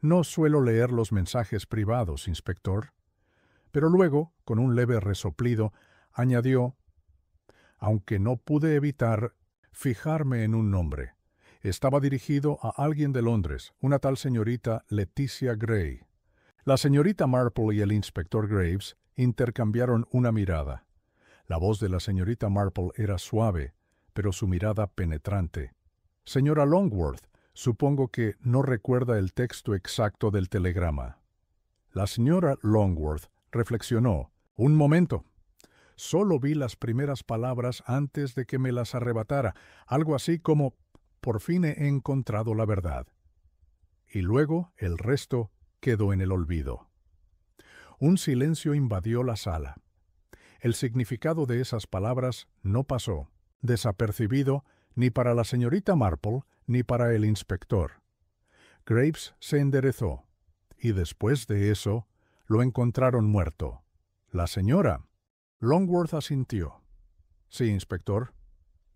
No suelo leer los mensajes privados, inspector. Pero luego, con un leve resoplido, añadió, aunque no pude evitar fijarme en un nombre. Estaba dirigido a alguien de Londres, una tal señorita Leticia Gray. La señorita Marple y el inspector Graves intercambiaron una mirada. La voz de la señorita Marple era suave, pero su mirada penetrante. Señora Longworth, supongo que no recuerda el texto exacto del telegrama. La señora Longworth reflexionó. Un momento. Solo vi las primeras palabras antes de que me las arrebatara, algo así como «por fin he encontrado la verdad». Y luego el resto quedó en el olvido. Un silencio invadió la sala. El significado de esas palabras no pasó desapercibido ni para la señorita Marple ni para el inspector. Graves se enderezó, y después de eso lo encontraron muerto. La señora Longworth asintió. Sí, inspector.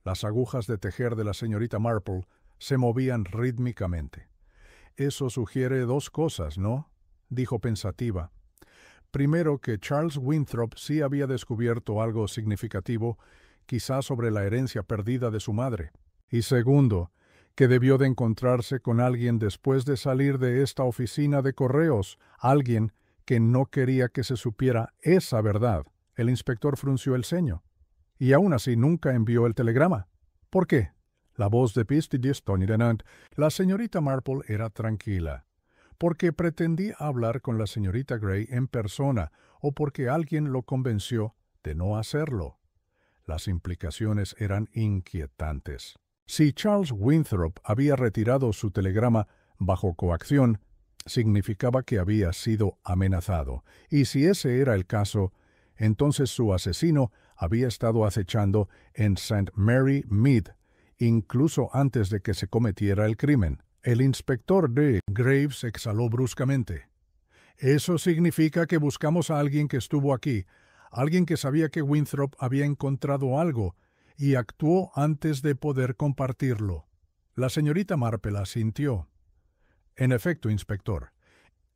Las agujas de tejer de la señorita Marple se movían rítmicamente. Eso sugiere dos cosas, ¿no?, dijo pensativa. Primero, que Charles Winthrop sí había descubierto algo significativo, quizá sobre la herencia perdida de su madre. Y segundo, que debió de encontrarse con alguien después de salir de esta oficina de correos, alguien que no quería que se supiera esa verdad. El inspector frunció el ceño. Y aún así nunca envió el telegrama. ¿Por qué? La voz de Pistidis Tonidenant. La señorita Marple era tranquila. Porque pretendía hablar con la señorita Gray en persona, o porque alguien lo convenció de no hacerlo. Las implicaciones eran inquietantes. Si Charles Winthrop había retirado su telegrama bajo coacción, significaba que había sido amenazado, y si ese era el caso, entonces su asesino había estado acechando en St. Mary Mead, incluso antes de que se cometiera el crimen. El inspector de Graves exhaló bruscamente. Eso significa que buscamos a alguien que estuvo aquí, alguien que sabía que Winthrop había encontrado algo, y actuó antes de poder compartirlo. La señorita Marple asintió. En efecto, inspector.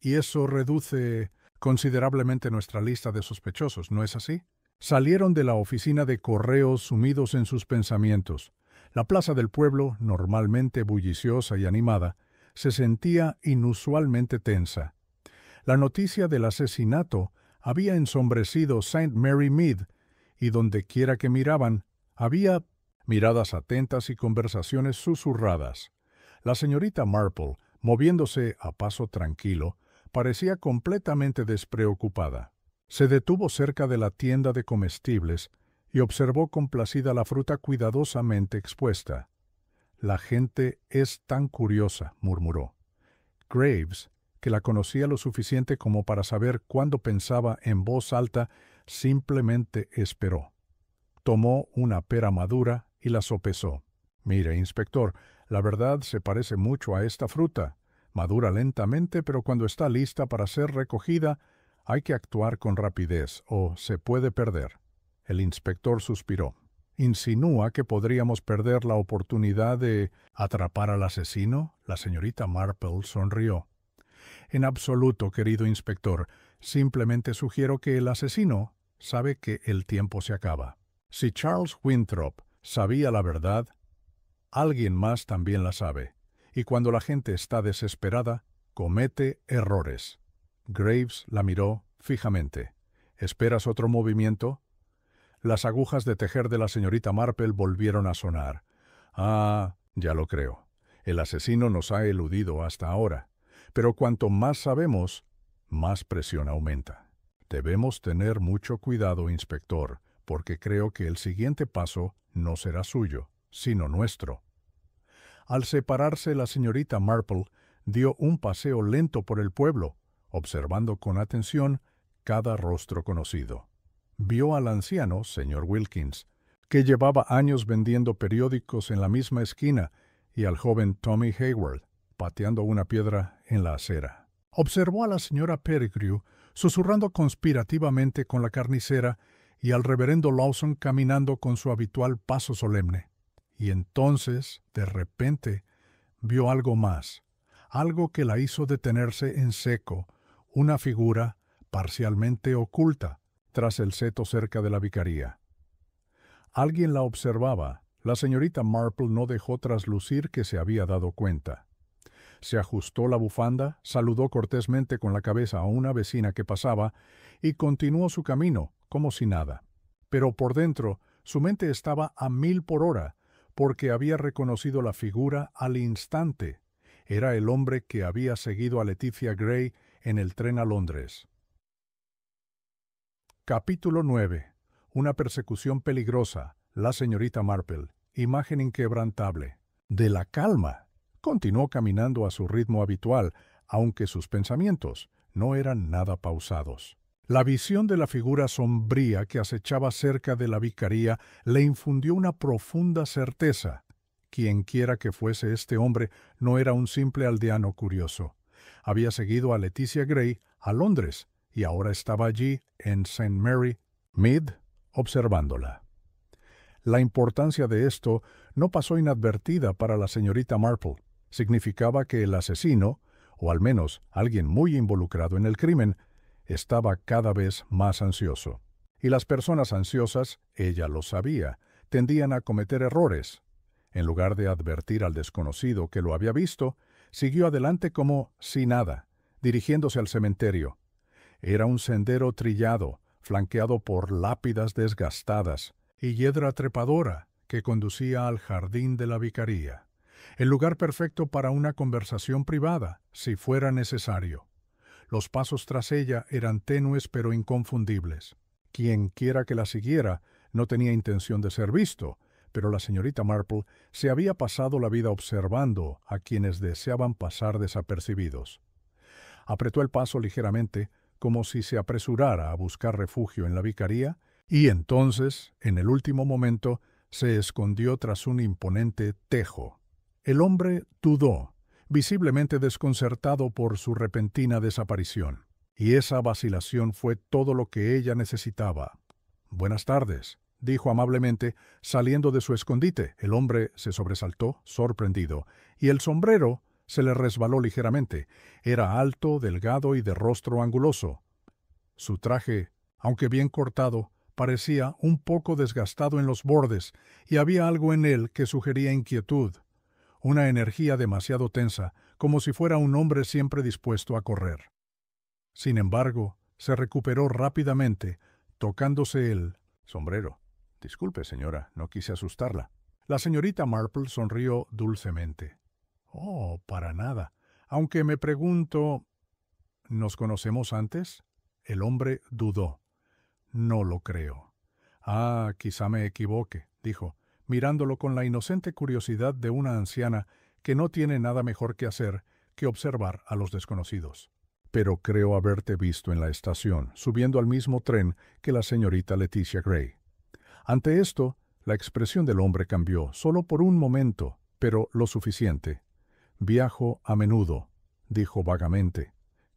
Y eso reduce considerablemente nuestra lista de sospechosos, ¿no es así? Salieron de la oficina de correos sumidos en sus pensamientos. La plaza del pueblo, normalmente bulliciosa y animada, se sentía inusualmente tensa. La noticia del asesinato había ensombrecido St. Mary Mead, y donde quiera que miraban, había miradas atentas y conversaciones susurradas. La señorita Marple, moviéndose a paso tranquilo, parecía completamente despreocupada. Se detuvo cerca de la tienda de comestibles y observó complacida la fruta cuidadosamente expuesta. «La gente es tan curiosa», murmuró. Graves, que la conocía lo suficiente como para saber cuándo pensaba en voz alta, simplemente esperó. Tomó una pera madura y la sopesó. «Mire, inspector, la verdad se parece mucho a esta fruta. Madura lentamente, pero cuando está lista para ser recogida, hay que actuar con rapidez o se puede perder». El inspector suspiró. «¿Insinúa que podríamos perder la oportunidad de atrapar al asesino?» La señorita Marple sonrió. «En absoluto, querido inspector. Simplemente sugiero que el asesino sabe que el tiempo se acaba. Si Charles Winthrop sabía la verdad, alguien más también la sabe. Y cuando la gente está desesperada, comete errores». Graves la miró fijamente. «¿Esperas otro movimiento?» Las agujas de tejer de la señorita Marple volvieron a sonar. «Ah, ya lo creo. El asesino nos ha eludido hasta ahora. Pero cuanto más sabemos, más presión aumenta. Debemos tener mucho cuidado, inspector, porque creo que el siguiente paso no será suyo, sino nuestro». Al separarse, la señorita Marple dio un paseo lento por el pueblo, observando con atención cada rostro conocido. Vio al anciano, señor Wilkins, que llevaba años vendiendo periódicos en la misma esquina, y al joven Tommy Hayward, pateando una piedra en la acera. Observó a la señora Pettigrew susurrando conspirativamente con la carnicera y al reverendo Lawson caminando con su habitual paso solemne. Y entonces, de repente, vio algo más, algo que la hizo detenerse en seco, una figura parcialmente oculta tras el seto cerca de la vicaría. Alguien la observaba. La señorita Marple no dejó traslucir que se había dado cuenta. Se ajustó la bufanda, saludó cortésmente con la cabeza a una vecina que pasaba y continuó su camino, como si nada. Pero por dentro, su mente estaba a 1000 por hora, porque había reconocido la figura al instante. Era el hombre que había seguido a Leticia Gray en el tren a Londres. Capítulo 9. Una persecución peligrosa. La señorita Marple. Imagen inquebrantable. De la calma. Continuó caminando a su ritmo habitual, aunque sus pensamientos no eran nada pausados. La visión de la figura sombría que acechaba cerca de la vicaría le infundió una profunda certeza. Quienquiera que fuese este hombre no era un simple aldeano curioso. Había seguido a Leticia Gray a Londres y ahora estaba allí, en St. Mary Mead, observándola. La importancia de esto no pasó inadvertida para la señorita Marple. Significaba que el asesino, o al menos alguien muy involucrado en el crimen, estaba cada vez más ansioso. Y las personas ansiosas, ella lo sabía, tendían a cometer errores. En lugar de advertir al desconocido que lo había visto, siguió adelante como si nada, dirigiéndose al cementerio. Era un sendero trillado, flanqueado por lápidas desgastadas y hiedra trepadora que conducía al jardín de la vicaría. El lugar perfecto para una conversación privada, si fuera necesario. Los pasos tras ella eran tenues pero inconfundibles. Quienquiera que la siguiera no tenía intención de ser visto, pero la señorita Marple se había pasado la vida observando a quienes deseaban pasar desapercibidos. Apretó el paso ligeramente, como si se apresurara a buscar refugio en la vicaría, y entonces, en el último momento, se escondió tras un imponente tejo. El hombre dudó, visiblemente desconcertado por su repentina desaparición. Y esa vacilación fue todo lo que ella necesitaba. «Buenas tardes», dijo amablemente, saliendo de su escondite. El hombre se sobresaltó, sorprendido, y el sombrero se le resbaló ligeramente. Era alto, delgado y de rostro anguloso. Su traje, aunque bien cortado, parecía un poco desgastado en los bordes, y había algo en él que sugería inquietud, una energía demasiado tensa, como si fuera un hombre siempre dispuesto a correr. Sin embargo, se recuperó rápidamente, tocándose el sombrero. «Disculpe, señora, no quise asustarla». La señorita Marple sonrió dulcemente. «Oh, para nada. Aunque me pregunto, ¿nos conocemos antes?» El hombre dudó. «No lo creo». «Ah, quizá me equivoque», dijo, mirándolo con la inocente curiosidad de una anciana que no tiene nada mejor que hacer que observar a los desconocidos. «Pero creo haberte visto en la estación, subiendo al mismo tren que la señorita Leticia Gray». Ante esto, la expresión del hombre cambió, solo por un momento, pero lo suficiente. «Viajo a menudo», dijo vagamente.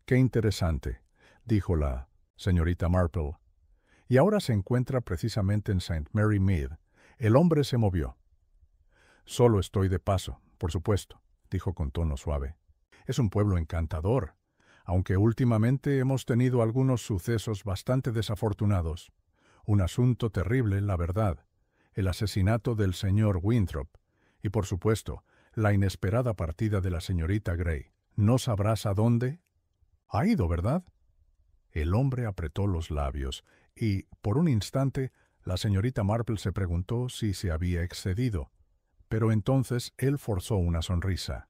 «Qué interesante», dijo la señorita Marple. «Y ahora se encuentra precisamente en St. Mary Mead». El hombre se movió. «Solo estoy de paso, por supuesto», dijo con tono suave. «Es un pueblo encantador, aunque últimamente hemos tenido algunos sucesos bastante desafortunados. Un asunto terrible, la verdad, el asesinato del señor Winthrop, y por supuesto, la inesperada partida de la señorita Gray. ¿No sabrás a dónde? Ha ido, ¿verdad?» El hombre apretó los labios, y, por un instante, la señorita Marple se preguntó si se había excedido, pero entonces él forzó una sonrisa.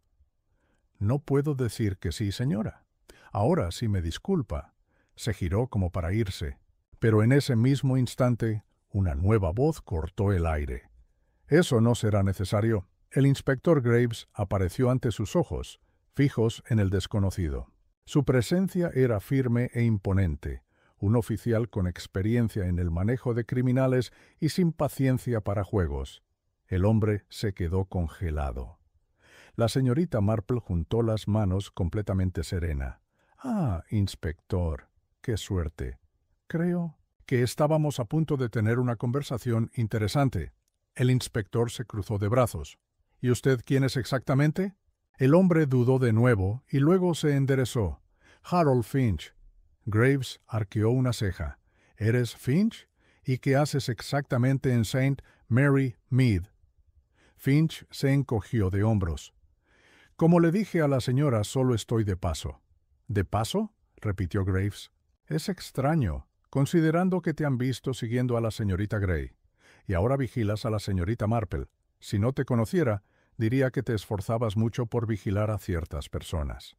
«No puedo decir que sí, señora. Ahora, si me disculpa». Se giró como para irse, pero en ese mismo instante una nueva voz cortó el aire. «Eso no será necesario». El inspector Graves apareció ante sus ojos, fijos en el desconocido. Su presencia era firme e imponente, un oficial con experiencia en el manejo de criminales y sin paciencia para juegos. El hombre se quedó congelado. La señorita Marple juntó las manos completamente serena. «Ah, inspector, qué suerte. Creo que estábamos a punto de tener una conversación interesante». El inspector se cruzó de brazos. «¿Y usted quién es exactamente?» El hombre dudó de nuevo y luego se enderezó. «Harold Finch». Graves arqueó una ceja. «¿Eres Finch? ¿Y qué haces exactamente en St. Mary Mead?» Finch se encogió de hombros. «Como le dije a la señora, solo estoy de paso». «¿De paso?», repitió Graves. «Es extraño, considerando que te han visto siguiendo a la señorita Gray. Y ahora vigilas a la señorita Marple. Si no te conociera, diría que te esforzabas mucho por vigilar a ciertas personas».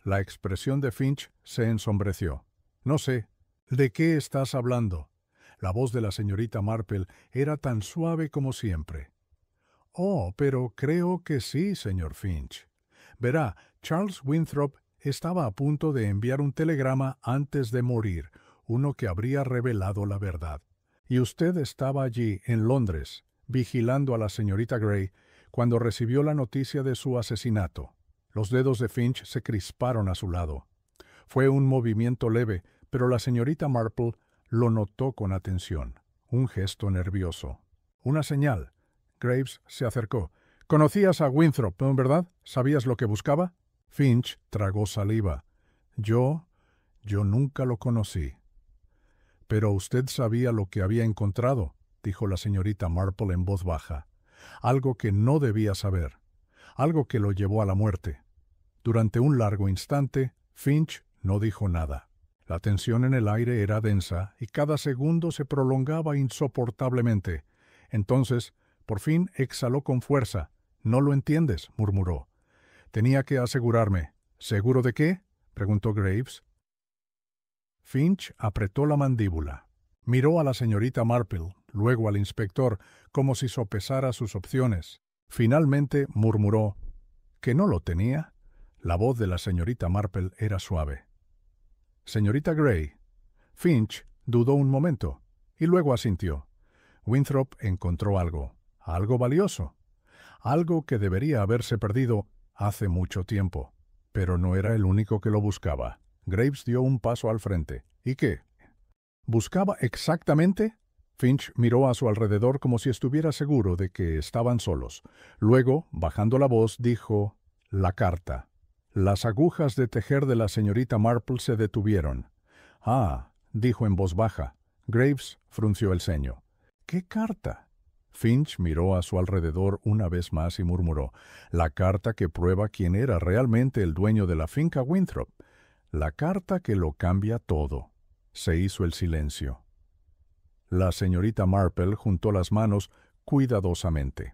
La expresión de Finch se ensombreció. «No sé. ¿De qué estás hablando?» La voz de la señorita Marple era tan suave como siempre. «Oh, pero creo que sí, señor Finch. Verá, Charles Winthrop estaba a punto de enviar un telegrama antes de morir, uno que habría revelado la verdad. Y usted estaba allí, en Londres, vigilando a la señorita Gray, cuando recibió la noticia de su asesinato». Los dedos de Finch se crisparon a su lado. Fue un movimiento leve, pero la señorita Marple lo notó con atención. Un gesto nervioso. Una señal. Graves se acercó. «Conocías a Winthrop, ¿verdad? ¿Sabías lo que buscaba?» Finch tragó saliva. Yo nunca lo conocí». «Pero usted sabía lo que había encontrado», dijo la señorita Marple en voz baja. «Algo que no debía saber. Algo que lo llevó a la muerte». Durante un largo instante, Finch no dijo nada. La tensión en el aire era densa y cada segundo se prolongaba insoportablemente. Entonces, por fin exhaló con fuerza. «No lo entiendes», murmuró. «Tenía que asegurarme». «¿Seguro de qué?», preguntó Graves. Finch apretó la mandíbula. Miró a la señorita Marple, luego al inspector, como si sopesara sus opciones. Finalmente murmuró: «¿Que no lo tenía?». La voz de la señorita Marple era suave. «Señorita Gray». Finch dudó un momento y luego asintió. Winthrop encontró algo valioso, algo que debería haberse perdido hace mucho tiempo. Pero no era el único que lo buscaba. Graves dio un paso al frente. «¿Y qué? ¿Buscaba exactamente?». Finch miró a su alrededor como si estuviera seguro de que estaban solos. Luego, bajando la voz, dijo: «La carta». Las agujas de tejer de la señorita Marple se detuvieron. «Ah», dijo en voz baja. Graves frunció el ceño. «¿Qué carta?». Finch miró a su alrededor una vez más y murmuró: «La carta que prueba quién era realmente el dueño de la finca Winthrop. La carta que lo cambia todo». Se hizo el silencio. La señorita Marple juntó las manos cuidadosamente.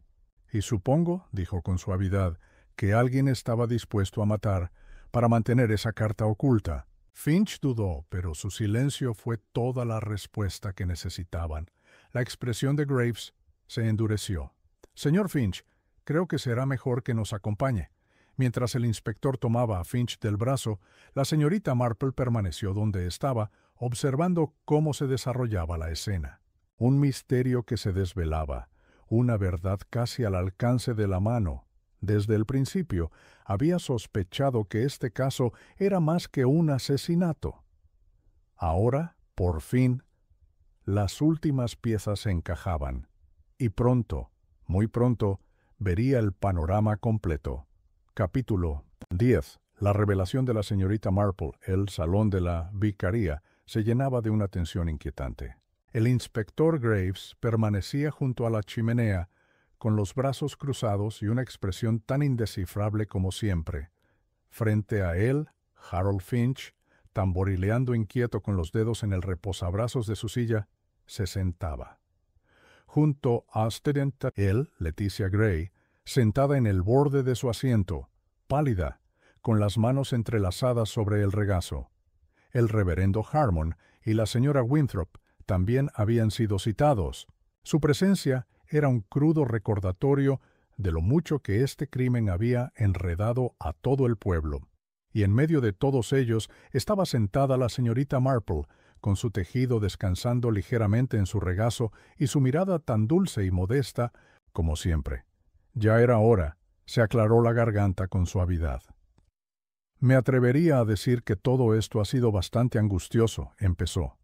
«Y supongo», dijo con suavidad, «que alguien estaba dispuesto a matar para mantener esa carta oculta». Finch dudó, pero su silencio fue toda la respuesta que necesitaban. La expresión de Graves se endureció. «Señor Finch, creo que será mejor que nos acompañe». Mientras el inspector tomaba a Finch del brazo, la señorita Marple permaneció donde estaba, observando cómo se desarrollaba la escena. Un misterio que se desvelaba, una verdad casi al alcance de la mano. Desde el principio había sospechado que este caso era más que un asesinato. Ahora, por fin, las últimas piezas se encajaban, y pronto, muy pronto, vería el panorama completo. Capítulo 10. La revelación de la señorita Marple. El salón de la vicaría se llenaba de una tensión inquietante. El inspector Graves permanecía junto a la chimenea, con los brazos cruzados y una expresión tan indescifrable como siempre. Frente a él, Harold Finch, tamborileando inquieto con los dedos en el reposabrazos de su silla, se sentaba. Junto a él, Leticia Gray, sentada en el borde de su asiento, pálida, con las manos entrelazadas sobre el regazo. El reverendo Harmon y la señora Winthrop también habían sido citados. Su presencia era un crudo recordatorio de lo mucho que este crimen había enredado a todo el pueblo. Y en medio de todos ellos estaba sentada la señorita Marple, con su tejido descansando ligeramente en su regazo y su mirada tan dulce y modesta como siempre. Ya era hora. Se aclaró la garganta con suavidad. Me atrevería a decir que todo esto ha sido bastante angustioso, empezó.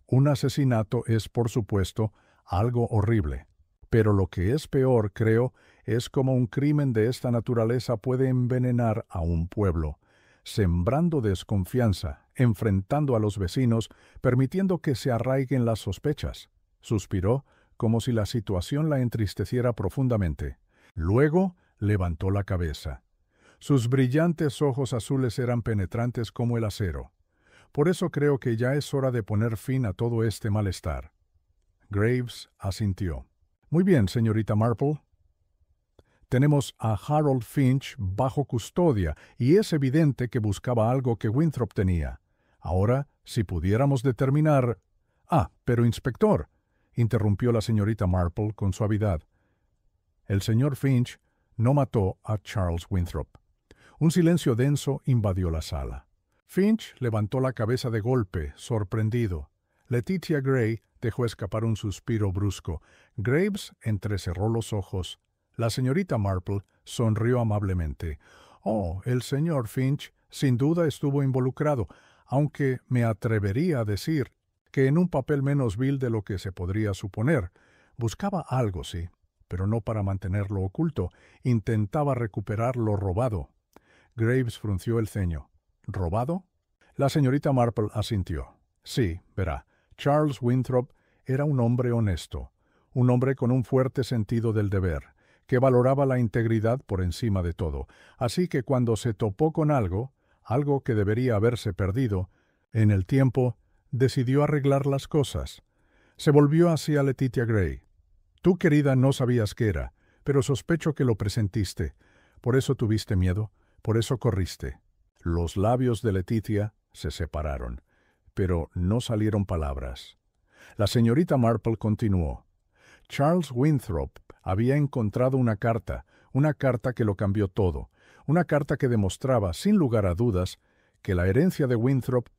Un asesinato es, por supuesto, algo horrible. Pero lo que es peor, creo, es cómo un crimen de esta naturaleza puede envenenar a un pueblo, sembrando desconfianza, enfrentando a los vecinos, permitiendo que se arraiguen las sospechas. Suspiró, como si la situación la entristeciera profundamente. Luego levantó la cabeza. Sus brillantes ojos azules eran penetrantes como el acero. Por eso creo que ya es hora de poner fin a todo este malestar. Graves asintió. Muy bien, señorita Marple. Tenemos a Harold Finch bajo custodia y es evidente que buscaba algo que Winthrop tenía. Ahora, si pudiéramos determinar... pero inspector, interrumpió la señorita Marple con suavidad. El señor Finch no mató a Charles Winthrop. Un silencio denso invadió la sala. Finch levantó la cabeza de golpe, sorprendido. Letitia Gray dejó escapar un suspiro brusco. Graves entrecerró los ojos. La señorita Marple sonrió amablemente. Oh, el señor Finch sin duda estuvo involucrado, aunque me atrevería a decir que en un papel menos vil de lo que se podría suponer. Buscaba algo, sí, pero no para mantenerlo oculto. Intentaba recuperar lo robado. Graves frunció el ceño. ¿Robado? La señorita Marple asintió. Sí, verá, Charles Winthrop era un hombre honesto, un hombre con un fuerte sentido del deber, que valoraba la integridad por encima de todo. Así que cuando se topó con algo que debería haberse perdido, en el tiempo, decidió arreglar las cosas. Se volvió hacia Letitia Gray. Tú, querida, no sabías qué era, pero sospecho que lo presentiste. Por eso tuviste miedo, por eso corriste. Los labios de Letitia se separaron, pero no salieron palabras. La señorita Marple continuó. Charles Winthrop había encontrado una carta que lo cambió todo, una carta que demostraba, sin lugar a dudas, que la herencia de Winthrop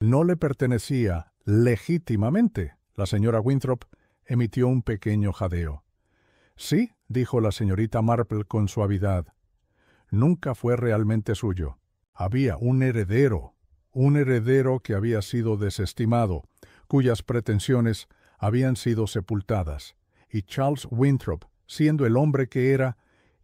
no le pertenecía legítimamente. La señora Winthrop emitió un pequeño jadeo. Sí, dijo la señorita Marple con suavidad. Nunca fue realmente suyo. Había un heredero que había sido desestimado, cuyas pretensiones habían sido sepultadas, y Charles Winthrop, siendo el hombre que era,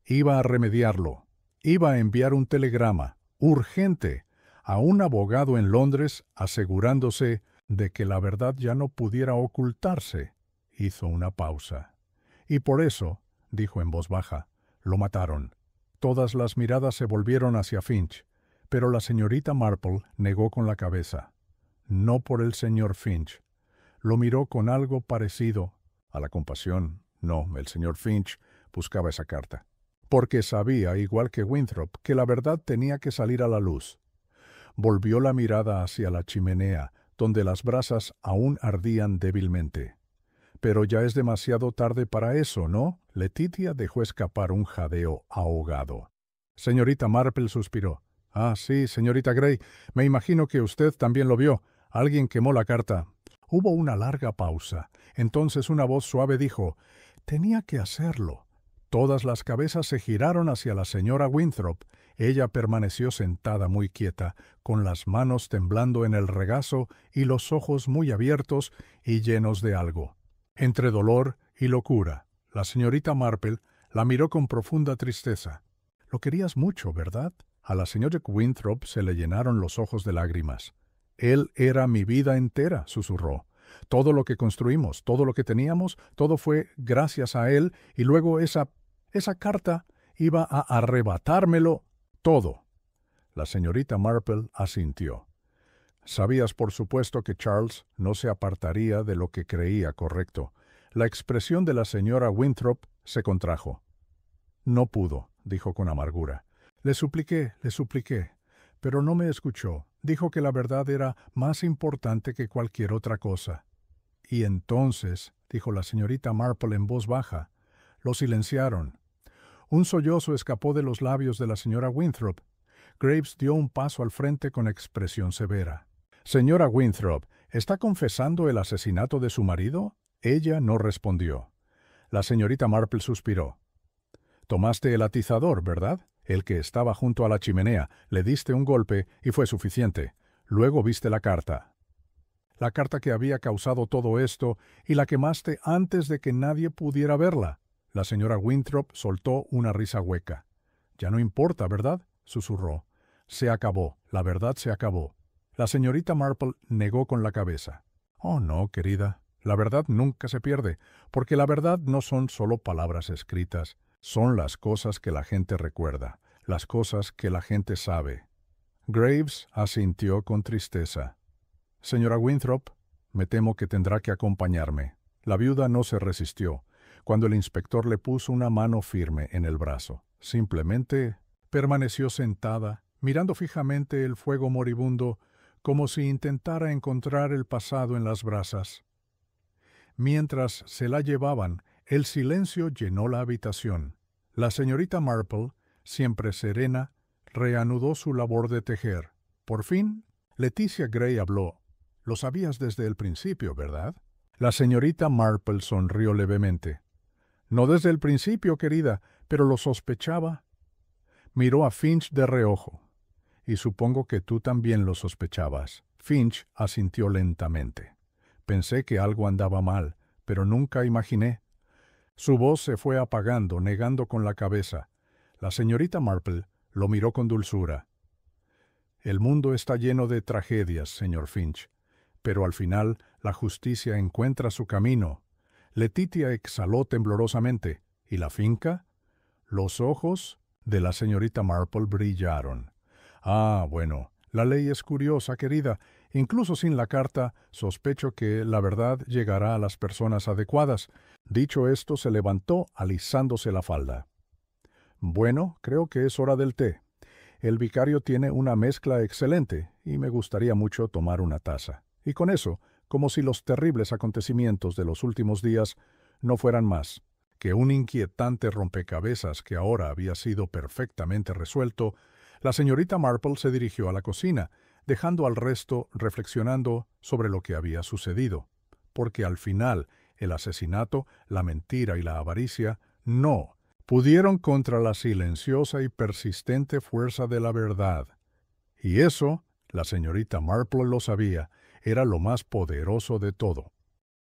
iba a remediarlo. Iba a enviar un telegrama, urgente, a un abogado en Londres, asegurándose de que la verdad ya no pudiera ocultarse. Hizo una pausa. Y por eso, dijo en voz baja, lo mataron. Todas las miradas se volvieron hacia Finch, pero la señorita Marple negó con la cabeza. No por el señor Finch. Lo miró con algo parecido a la compasión. No, el señor Finch buscaba esa carta. Porque sabía, igual que Winthrop, que la verdad tenía que salir a la luz. Volvió la mirada hacia la chimenea, donde las brasas aún ardían débilmente. Pero ya es demasiado tarde para eso, ¿no? Letitia dejó escapar un jadeo ahogado. Señorita Marple suspiró. Sí, señorita Gray, me imagino que usted también lo vio. Alguien quemó la carta. Hubo una larga pausa. Entonces una voz suave dijo, «Tenía que hacerlo». Todas las cabezas se giraron hacia la señora Winthrop. Ella permaneció sentada muy quieta, con las manos temblando en el regazo y los ojos muy abiertos y llenos de algo. Entre dolor y locura, la señorita Marple la miró con profunda tristeza. «Lo querías mucho, ¿verdad?» A la señora Winthrop se le llenaron los ojos de lágrimas. «Él era mi vida entera», susurró. «Todo lo que construimos, todo lo que teníamos, todo fue gracias a él, y luego esa carta iba a arrebatármelo todo». La señorita Marple asintió. Sabías, por supuesto, que Charles no se apartaría de lo que creía correcto. La expresión de la señora Winthrop se contrajo. «No pudo», dijo con amargura. Le supliqué, pero no me escuchó. Dijo que la verdad era más importante que cualquier otra cosa». «Y entonces», dijo la señorita Marple en voz baja, «lo silenciaron». Un sollozo escapó de los labios de la señora Winthrop. Graves dio un paso al frente con expresión severa. «Señora Winthrop, ¿Está confesando el asesinato de su marido? Ella no respondió. La señorita Marple suspiró. Tomaste el atizador, ¿verdad? El que estaba junto a la chimenea. Le diste un golpe y fue suficiente. Luego viste la carta. La carta que había causado todo esto y la quemaste antes de que nadie pudiera verla. La señora Winthrop soltó una risa hueca. Ya no importa, ¿verdad? Susurró. Se acabó. La verdad se acabó. La señorita Marple negó con la cabeza. Oh, no, querida. La verdad nunca se pierde, porque la verdad no son solo palabras escritas, son las cosas que la gente recuerda, las cosas que la gente sabe. Graves asintió con tristeza. Señora Winthrop, me temo que tendrá que acompañarme. La viuda no se resistió, cuando el inspector le puso una mano firme en el brazo. Simplemente permaneció sentada, mirando fijamente el fuego moribundo, como si intentara encontrar el pasado en las brasas. Mientras se la llevaban, el silencio llenó la habitación. La señorita Marple, siempre serena, reanudó su labor de tejer. Por fin, Leticia Gray habló. Lo sabías desde el principio, ¿verdad? La señorita Marple sonrió levemente. No desde el principio, querida, pero lo sospechaba. Miró a Finch de reojo. Y supongo que tú también lo sospechabas. Finch asintió lentamente. Pensé que algo andaba mal, pero nunca imaginé. Su voz se fue apagando, negando con la cabeza. La señorita Marple lo miró con dulzura. El mundo está lleno de tragedias, señor Finch, pero al final la justicia encuentra su camino. Letitia exhaló temblorosamente. ¿Y la finca? Los ojos de la señorita Marple brillaron. Ah, bueno, la ley es curiosa, querida. Incluso sin la carta, sospecho que la verdad llegará a las personas adecuadas. Dicho esto, se levantó alisándose la falda. Bueno, creo que es hora del té. El vicario tiene una mezcla excelente y me gustaría mucho tomar una taza. Y con eso, como si los terribles acontecimientos de los últimos días no fueran más que un inquietante rompecabezas que ahora había sido perfectamente resuelto, la señorita Marple se dirigió a la cocina, dejando al resto reflexionando sobre lo que había sucedido, porque al final el asesinato, la mentira y la avaricia no pudieron contra la silenciosa y persistente fuerza de la verdad. Y eso, la señorita Marple lo sabía, era lo más poderoso de todo.